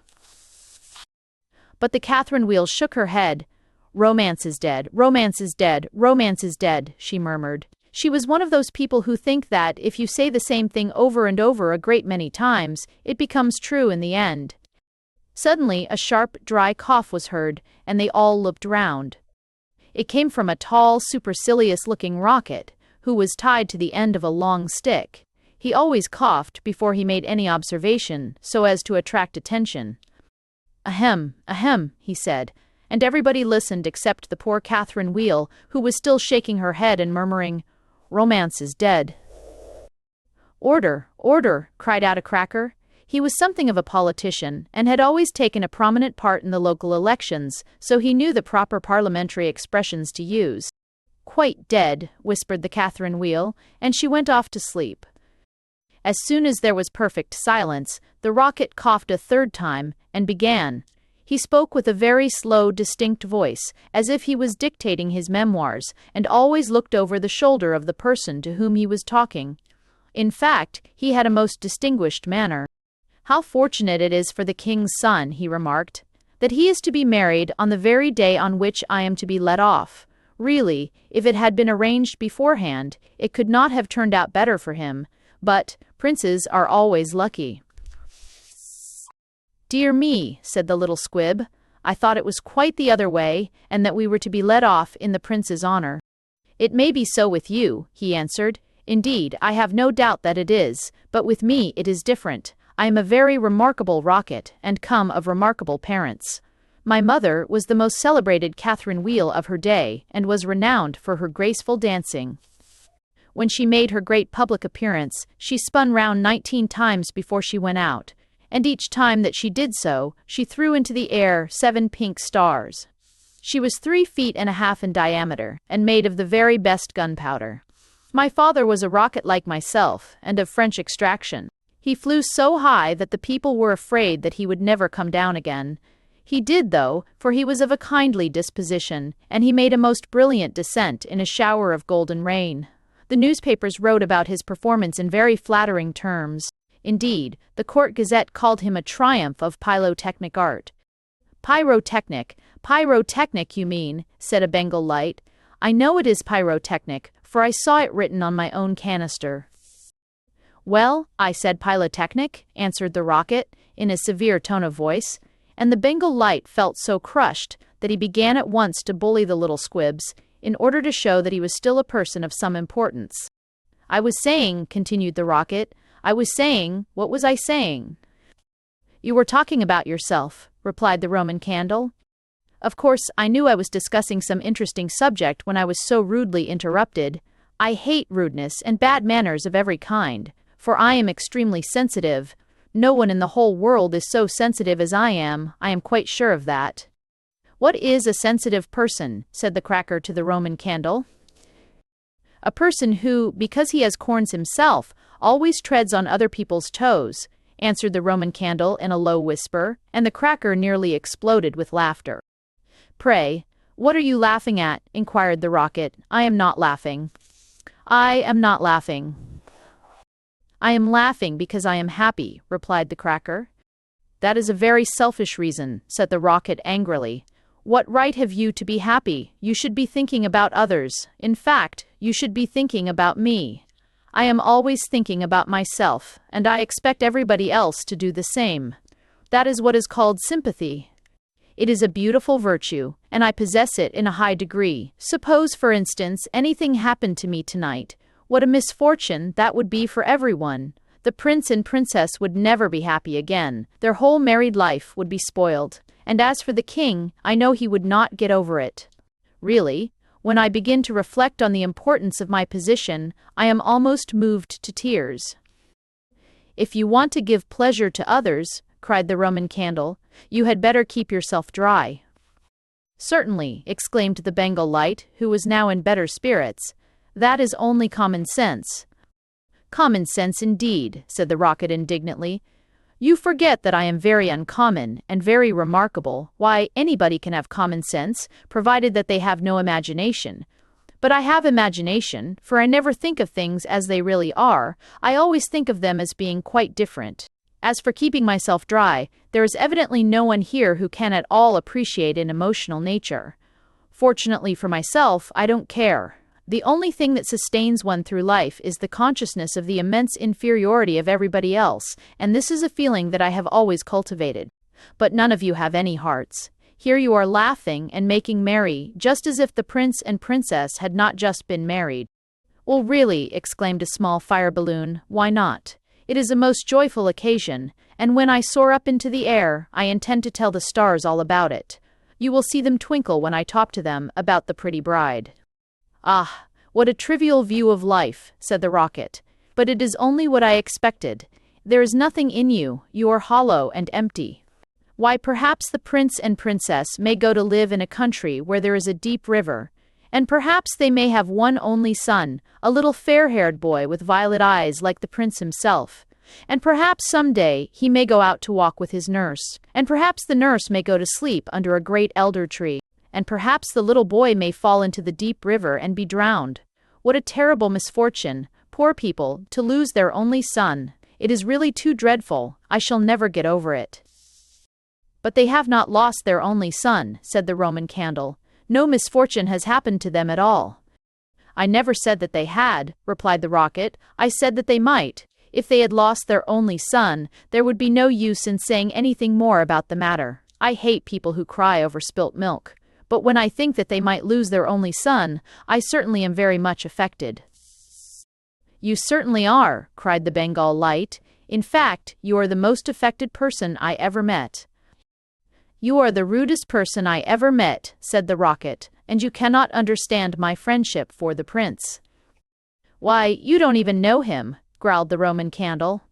But the Catherine Wheel shook her head. "Romance is dead, romance is dead, romance is dead," she murmured. She was one of those people who think that if you say the same thing over and over a great many times, it becomes true in the end. Suddenly a sharp, dry cough was heard, and they all looked round. It came from a tall, supercilious-looking rocket, who was tied to the end of a long stick. He always coughed before he made any observation, so as to attract attention. "Ahem, ahem," he said, and everybody listened except the poor Catherine Wheel, who was still shaking her head and murmuring, "Romance is dead." "Order, order," cried out a cracker. He was something of a politician, and had always taken a prominent part in the local elections, so he knew the proper parliamentary expressions to use. "Quite dead," whispered the Catherine Wheel, and she went off to sleep. As soon as there was perfect silence, the rocket coughed a third time, and began. He spoke with a very slow, distinct voice, as if he was dictating his memoirs, and always looked over the shoulder of the person to whom he was talking. In fact, he had a most distinguished manner. "How fortunate it is for the king's son," he remarked, "that he is to be married on the very day on which I am to be let off. Really, if it had been arranged beforehand, it could not have turned out better for him. But princes are always lucky. "Dear me," said the little squib, "I thought it was quite the other way, and that we were to be let off in the prince's honor." "It may be so with you," he answered. "Indeed, I have no doubt that it is, but with me it is different. I am a very remarkable rocket, and come of remarkable parents. My mother was the most celebrated Catherine Wheel of her day, and was renowned for her graceful dancing. When she made her great public appearance, she spun round 19 times before she went out, and each time that she did so, she threw into the air 7 pink stars. She was 3 feet and a half in diameter, and made of the very best gunpowder. My father was a rocket like myself, and of French extraction. He flew so high that the people were afraid that he would never come down again. He did, though, for he was of a kindly disposition, and he made a most brilliant descent in a shower of golden rain. The newspapers wrote about his performance in very flattering terms. Indeed, the Court Gazette called him a triumph of pyrotechnic art. Pyrotechnic, you mean," said a Bengal light. "I know it is pyrotechnic, for I saw it written on my own canister." "Well, I said pyrotechnic," answered the rocket, in a severe tone of voice, and the Bengal light felt so crushed that he began at once to bully the little squibs, in order to show that he was still a person of some importance. "I was saying," continued the rocket, what was I saying?" "You were talking about yourself," replied the Roman candle. "Of course, I knew I was discussing some interesting subject when I was so rudely interrupted. I hate rudeness and bad manners of every kind, for I am extremely sensitive. No one in the whole world is so sensitive as I am quite sure of that." "What is a sensitive person?" said the cracker to the Roman candle. "A person who, because he has corns himself, always treads on other people's toes," answered the Roman candle in a low whisper, and the cracker nearly exploded with laughter. "Pray, what are you laughing at?" inquired the rocket. "I am not laughing." "I am not laughing." "I am laughing because I am happy," replied the cracker. "That is a very selfish reason," said the rocket angrily. "What right have you to be happy? You should be thinking about others. In fact, you should be thinking about me. I am always thinking about myself, and I expect everybody else to do the same. That is what is called sympathy. It is a beautiful virtue, and I possess it in a high degree. Suppose, for instance, anything happened to me tonight. What a misfortune that would be for everyone. The prince and princess would never be happy again. Their whole married life would be spoiled. And as for the king, I know he would not get over it. Really, when I begin to reflect on the importance of my position, I am almost moved to tears." "If you want to give pleasure to others," cried the Roman candle, "you had better keep yourself dry." "Certainly," exclaimed the Bengal light, who was now in better spirits. "That is only common sense." "Common sense indeed," said the rocket indignantly. "You forget that I am very uncommon and very remarkable. Why, anybody can have common sense, provided that they have no imagination. But I have imagination, for I never think of things as they really are. I always think of them as being quite different. As for keeping myself dry, there is evidently no one here who can at all appreciate an emotional nature. Fortunately for myself, I don't care. The only thing that sustains one through life is the consciousness of the immense inferiority of everybody else, and this is a feeling that I have always cultivated. But none of you have any hearts. Here you are laughing and making merry, just as if the prince and princess had not just been married." "Well, really," exclaimed a small fire balloon, "why not? It is a most joyful occasion, and when I soar up into the air, I intend to tell the stars all about it. You will see them twinkle when I talk to them about the pretty bride." "Ah, what a trivial view of life," said the rocket. "But it is only what I expected. There is nothing in you, you are hollow and empty. Why, perhaps the prince and princess may go to live in a country where there is a deep river, and perhaps they may have one only son, a little fair-haired boy with violet eyes like the prince himself. And perhaps some day he may go out to walk with his nurse, and perhaps the nurse may go to sleep under a great elder tree, and perhaps the little boy may fall into the deep river and be drowned. What a terrible misfortune, poor people, to lose their only son. It is really too dreadful. I shall never get over it." "But they have not lost their only son," said the Roman candle. No misfortune has happened to them at all. I never said that they had, replied the Rocket. I said that they might. If they had lost their only son, there would be no use in saying anything more about the matter. I hate people who cry over spilt milk. But when I think that they might lose their only son, I certainly am very much affected. You certainly are, cried the Bengal Light. In fact, you are the most affected person I ever met. You are the rudest person I ever met, said the Rocket, and you cannot understand my friendship for the prince. Why, you don't even know him, growled the Roman Candle.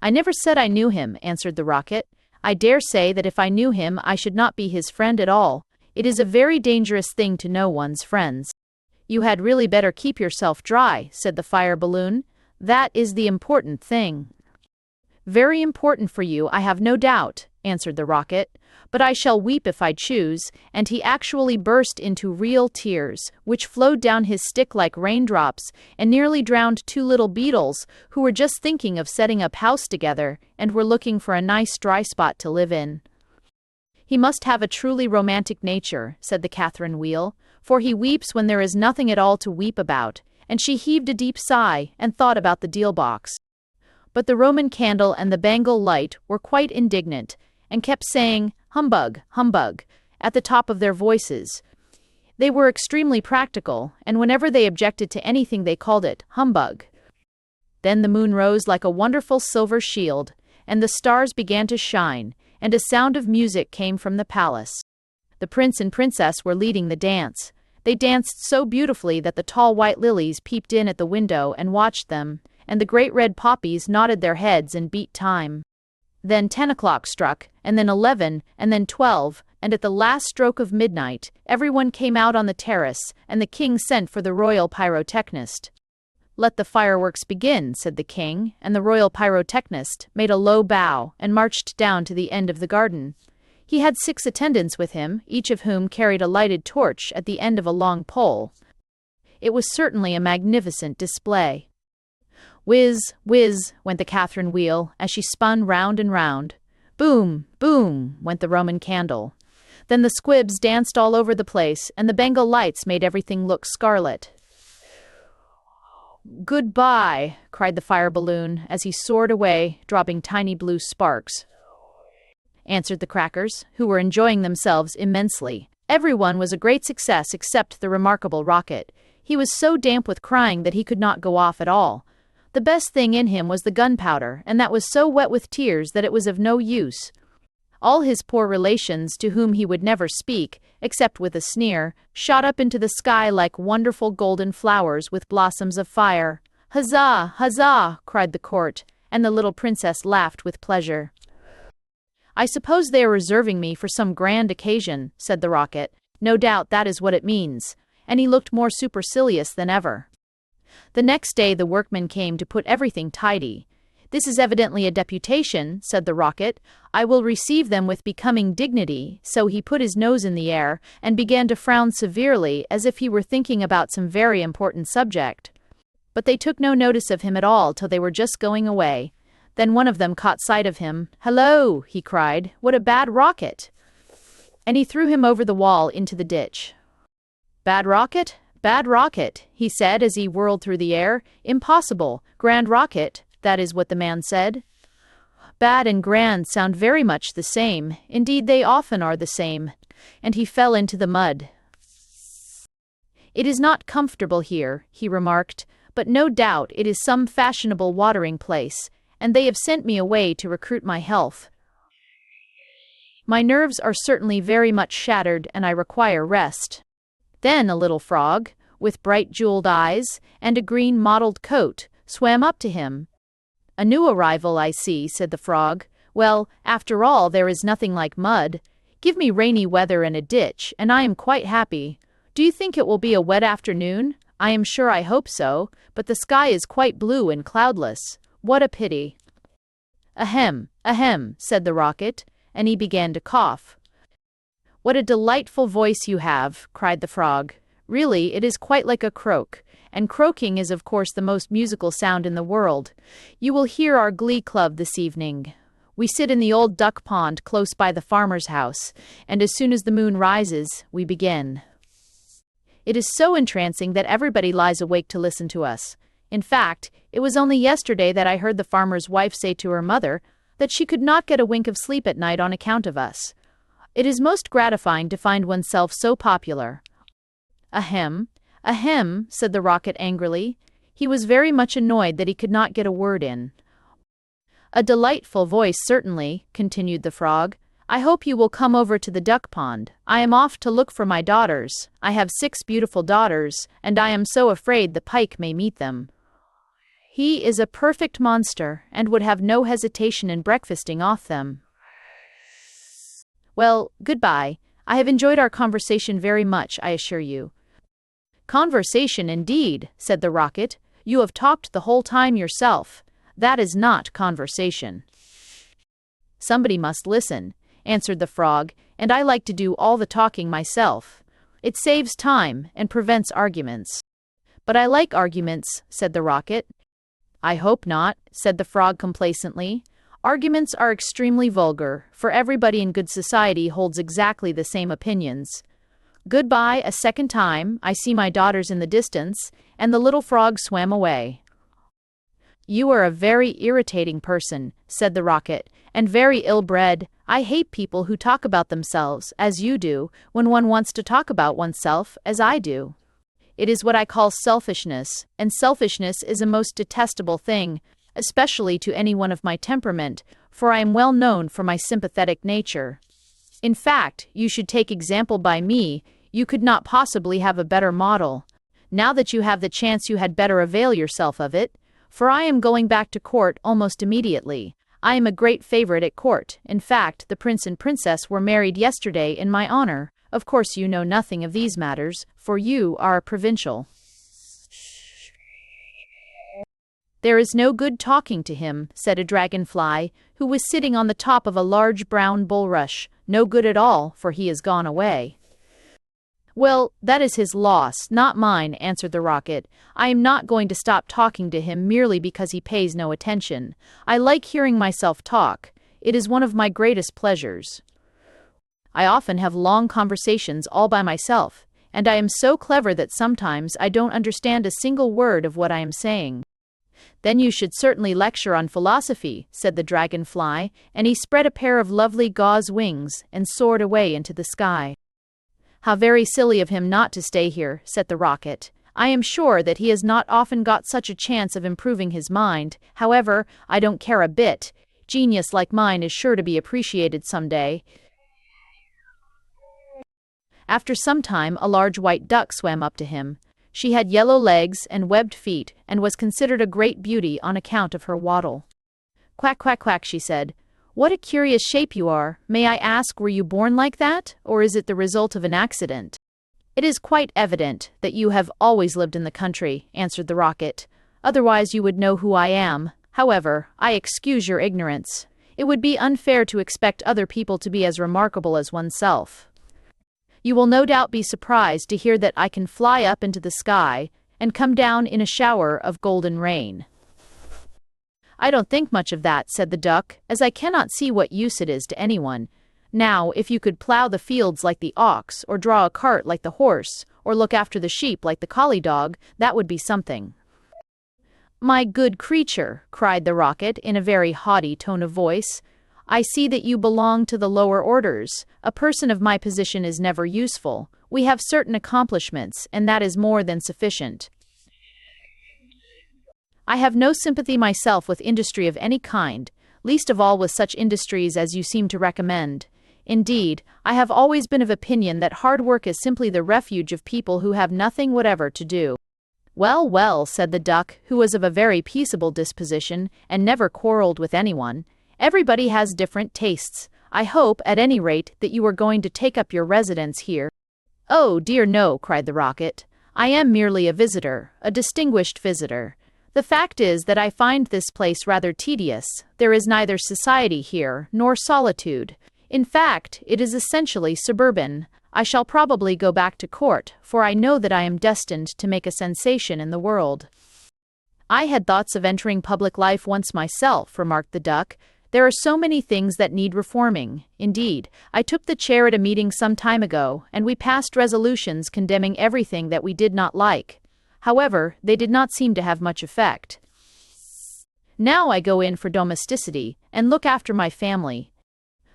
I never said I knew him, answered the Rocket. I dare say that if I knew him, I should not be his friend at all. It is a very dangerous thing to know one's friends. You had really better keep yourself dry, said the Fire Balloon. That is the important thing. Very important for you, I have no doubt, answered the Rocket. But I shall weep if I choose, and he actually burst into real tears, which flowed down his stick like raindrops, and nearly drowned two little beetles, who were just thinking of setting up house together, and were looking for a nice dry spot to live in. He must have a truly romantic nature, said the Catherine Wheel, for he weeps when there is nothing at all to weep about, and she heaved a deep sigh, and thought about the deal box. But the Roman Candle and the Bengal Light were quite indignant, and kept saying, "Humbug, humbug," at the top of their voices. They were extremely practical, and whenever they objected to anything they called it humbug. Then the moon rose like a wonderful silver shield, and the stars began to shine, and a sound of music came from the palace. The prince and princess were leading the dance. They danced so beautifully that the tall white lilies peeped in at the window and watched them, and the great red poppies nodded their heads and beat time. Then 10 o'clock struck, and then 11, and then 12, and at the last stroke of midnight, everyone came out on the terrace, and the king sent for the royal pyrotechnist. "Let the fireworks begin," said the king, and the royal pyrotechnist made a low bow and marched down to the end of the garden. He had 6 attendants with him, each of whom carried a lighted torch at the end of a long pole. It was certainly a magnificent display. Whiz, whiz, went the Catherine Wheel as she spun round and round. Boom, boom, went the Roman Candle. Then the squibs danced all over the place, and the Bengal Lights made everything look scarlet. "Goodbye," cried the Fire Balloon as he soared away, dropping tiny blue sparks. Answered the Crackers, who were enjoying themselves immensely. Everyone was a great success except the remarkable Rocket. He was so damp with crying that he could not go off at all. The best thing in him was the gunpowder, and that was so wet with tears that it was of no use. All his poor relations, to whom he would never speak, except with a sneer, shot up into the sky like wonderful golden flowers with blossoms of fire. "Huzzah! Huzzah!" cried the court, and the little princess laughed with pleasure. "I suppose they are reserving me for some grand occasion," said the Rocket. "No doubt that is what it means," and he looked more supercilious than ever. The next day the workmen came to put everything tidy. "This is evidently a deputation," said the Rocket. "I will receive them with becoming dignity." So he put his nose in the air and began to frown severely as if he were thinking about some very important subject. But they took no notice of him at all till they were just going away. Then one of them caught sight of him. "Hello!" he cried. "What a bad rocket!" And he threw him over the wall into the ditch. "Bad rocket? Bad rocket," he said as he whirled through the air. "Impossible. Grand rocket," that is what the man said. Bad and grand sound very much the same. Indeed, they often are the same. And he fell into the mud. "It is not comfortable here," he remarked, "but no doubt it is some fashionable watering place, and they have sent me away to recruit my health. My nerves are certainly very much shattered, and I require rest." Then a little frog, with bright jeweled eyes and a green mottled coat, swam up to him. "A new arrival, I see," said the frog. "Well, after all, there is nothing like mud. Give me rainy weather and a ditch, and I am quite happy. Do you think it will be a wet afternoon? I am sure I hope so, but the sky is quite blue and cloudless. What a pity." "Ahem, ahem," said the Rocket, and he began to cough. "What a delightful voice you have," cried the frog. "Really, it is quite like a croak, and croaking is of course the most musical sound in the world. You will hear our glee club this evening. We sit in the old duck pond close by the farmer's house, and as soon as the moon rises, we begin." It is so entrancing that everybody lies awake to listen to us. In fact, it was only yesterday that I heard the farmer's wife say to her mother that she could not get a wink of sleep at night on account of us. It is most gratifying to find oneself so popular." "Ahem, ahem," said the Rocket angrily. He was very much annoyed that he could not get a word in. "A delightful voice, certainly," continued the Frog. "I hope you will come over to the duck pond. I am off to look for my daughters. I have 6 beautiful daughters, and I am so afraid the pike may meet them. He is a perfect monster, and would have no hesitation in breakfasting off them. Well, goodbye. I have enjoyed our conversation very much, I assure you." "Conversation, indeed," said the Rocket. "You have talked the whole time yourself. That is not conversation." "Somebody must listen," answered the Frog, "and I like to do all the talking myself. It saves time and prevents arguments." "But I like arguments," said the Rocket. "I hope not," said the Frog complacently. "Arguments are extremely vulgar, for everybody in good society holds exactly the same opinions. Goodbye a second time. I see my daughters in the distance," and the little Frog swam away. "You are a very irritating person," said the Rocket, "and very ill-bred. I hate people who talk about themselves, as you do, when one wants to talk about oneself, as I do. It is what I call selfishness, and selfishness is a most detestable thing, especially to anyone of my temperament, for I am well known for my sympathetic nature. In fact, you should take example by me. You could not possibly have a better model. Now that you have the chance, you had better avail yourself of it, for I am going back to court almost immediately. I am a great favorite at court. In fact, the prince and princess were married yesterday in my honor. Of course you know nothing of these matters, for you are a provincial." "There is no good talking to him," said a dragonfly, who was sitting on the top of a large brown bulrush. "No good at all, for he has gone away." "Well, that is his loss, not mine," answered the Rocket. "I am not going to stop talking to him merely because he pays no attention. I like hearing myself talk. It is one of my greatest pleasures. I often have long conversations all by myself, and I am so clever that sometimes I don't understand a single word of what I am saying." "Then you should certainly lecture on philosophy," said the dragonfly, and he spread a pair of lovely gauze wings and soared away into the sky. "How very silly of him not to stay here," said the Rocket. "I am sure that he has not often got such a chance of improving his mind. However, I don't care a bit. Genius like mine is sure to be appreciated some day." After some time, a large white duck swam up to him. She had yellow legs and webbed feet, and was considered a great beauty on account of her waddle. "Quack, quack, quack," she said. "What a curious shape you are. May I ask, were you born like that, or is it the result of an accident?" "It is quite evident that you have always lived in the country," answered the Rocket. "Otherwise you would know who I am. However, I excuse your ignorance. It would be unfair to expect other people to be as remarkable as oneself. You will no doubt be surprised to hear that I can fly up into the sky and come down in a shower of golden rain." "I don't think much of that," said the duck, "as I cannot see what use it is to anyone. Now, if you could plow the fields like the ox, or draw a cart like the horse, or look after the sheep like the collie dog, that would be something." "My good creature," cried the Rocket in a very haughty tone of voice, "I see that you belong to the lower orders. A person of my position is never useful. We have certain accomplishments, and that is more than sufficient. I have no sympathy myself with industry of any kind, least of all with such industries as you seem to recommend. Indeed, I have always been of opinion that hard work is simply the refuge of people who have nothing whatever to do." "Well, well," said the duck, who was of a very peaceable disposition, and never quarreled with anyone. "Everybody has different tastes. I hope, at any rate, that you are going to take up your residence here." "Oh, dear no," cried the Rocket. "I am merely a visitor, a distinguished visitor. The fact is that I find this place rather tedious. There is neither society here, nor solitude. In fact, it is essentially suburban. I shall probably go back to court, for I know that I am destined to make a sensation in the world." "I had thoughts of entering public life once myself," remarked the duck. There are so many things that need reforming. Indeed, I took the chair at a meeting some time ago, and we passed resolutions condemning everything that we did not like. However, they did not seem to have much effect. Now I go in for domesticity and look after my family.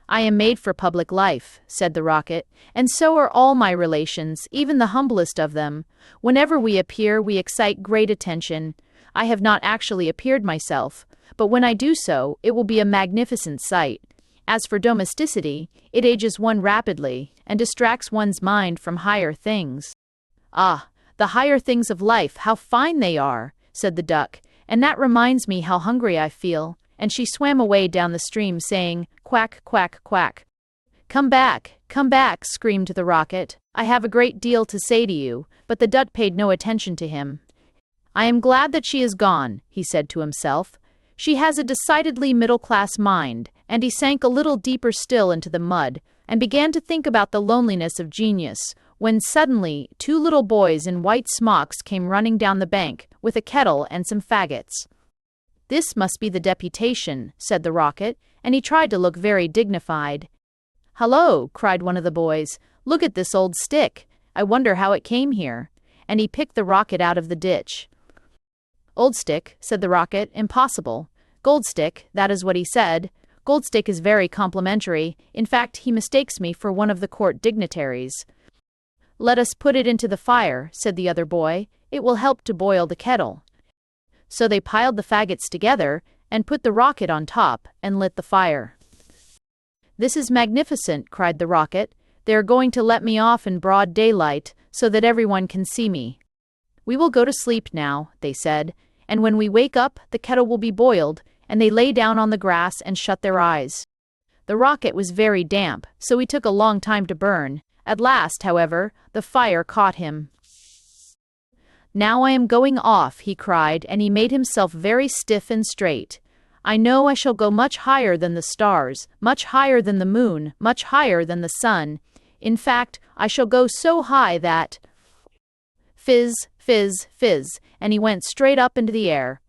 I am made for public life, said the rocket, and so are all my relations, even the humblest of them. Whenever we appear, we excite great attention. I have not actually appeared myself, but when I do so, it will be a magnificent sight. As for domesticity, it ages one rapidly and distracts one's mind from higher things. Ah, the higher things of life, how fine they are, said the duck, and that reminds me how hungry I feel. And she swam away down the stream saying, quack, quack, quack. Come back, screamed the rocket. I have a great deal to say to you, but the duck paid no attention to him. I am glad that she is gone, he said to himself. She has a decidedly middle-class mind, and he sank a little deeper still into the mud, and began to think about the loneliness of genius, when suddenly 2 little boys in white smocks came running down the bank, with a kettle and some faggots. This must be the deputation, said the rocket, and he tried to look very dignified. Hello, cried one of the boys, look at this old stick. I wonder how it came here. And he picked the rocket out of the ditch. Old stick, said the rocket, impossible. Gold stick, that is what he said. Gold stick is very complimentary. In fact, he mistakes me for one of the court dignitaries. Let us put it into the fire, said the other boy. It will help to boil the kettle. So they piled the faggots together and put the rocket on top and lit the fire. This is magnificent, cried the rocket. They are going to let me off in broad daylight so that everyone can see me. We will go to sleep now, they said, and when we wake up, the kettle will be boiled, and they lay down on the grass and shut their eyes. The rocket was very damp, so he took a long time to burn. At last, however, the fire caught him. Now I am going off, he cried, and he made himself very stiff and straight. I know I shall go much higher than the stars, much higher than the moon, much higher than the sun. In fact, I shall go so high that... Fizz, fizz, fizz, and he went straight up into the air.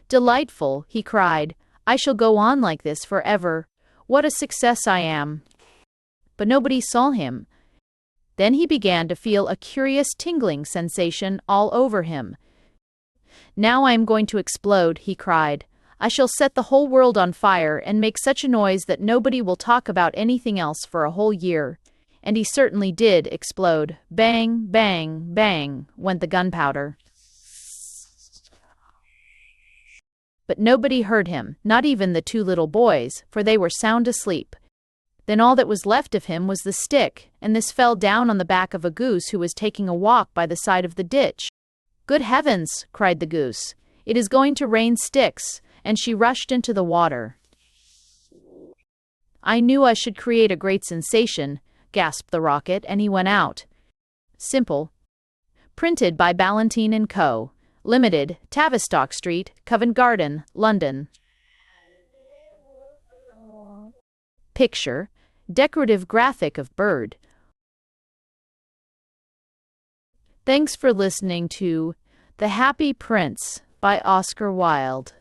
Delightful, he cried. I shall go on like this forever. What a success I am. But nobody saw him. Then he began to feel a curious tingling sensation all over him. Now I am going to explode, he cried. I shall set the whole world on fire and make such a noise that nobody will talk about anything else for a whole year. And he certainly did explode. Bang, bang, bang, went the gunpowder. But nobody heard him, not even the 2 little boys, for they were sound asleep. Then all that was left of him was the stick, and this fell down on the back of a goose who was taking a walk by the side of the ditch. Good heavens, cried the goose. It is going to rain sticks, and she rushed into the water. I knew I should create a great sensation, gasped the rocket, and he went out. Simple. Printed by Ballantine & Co. Limited, Tavistock Street, Covent Garden, London. Picture, decorative graphic of bird. Thanks for listening to The Happy Prince by Oscar Wilde.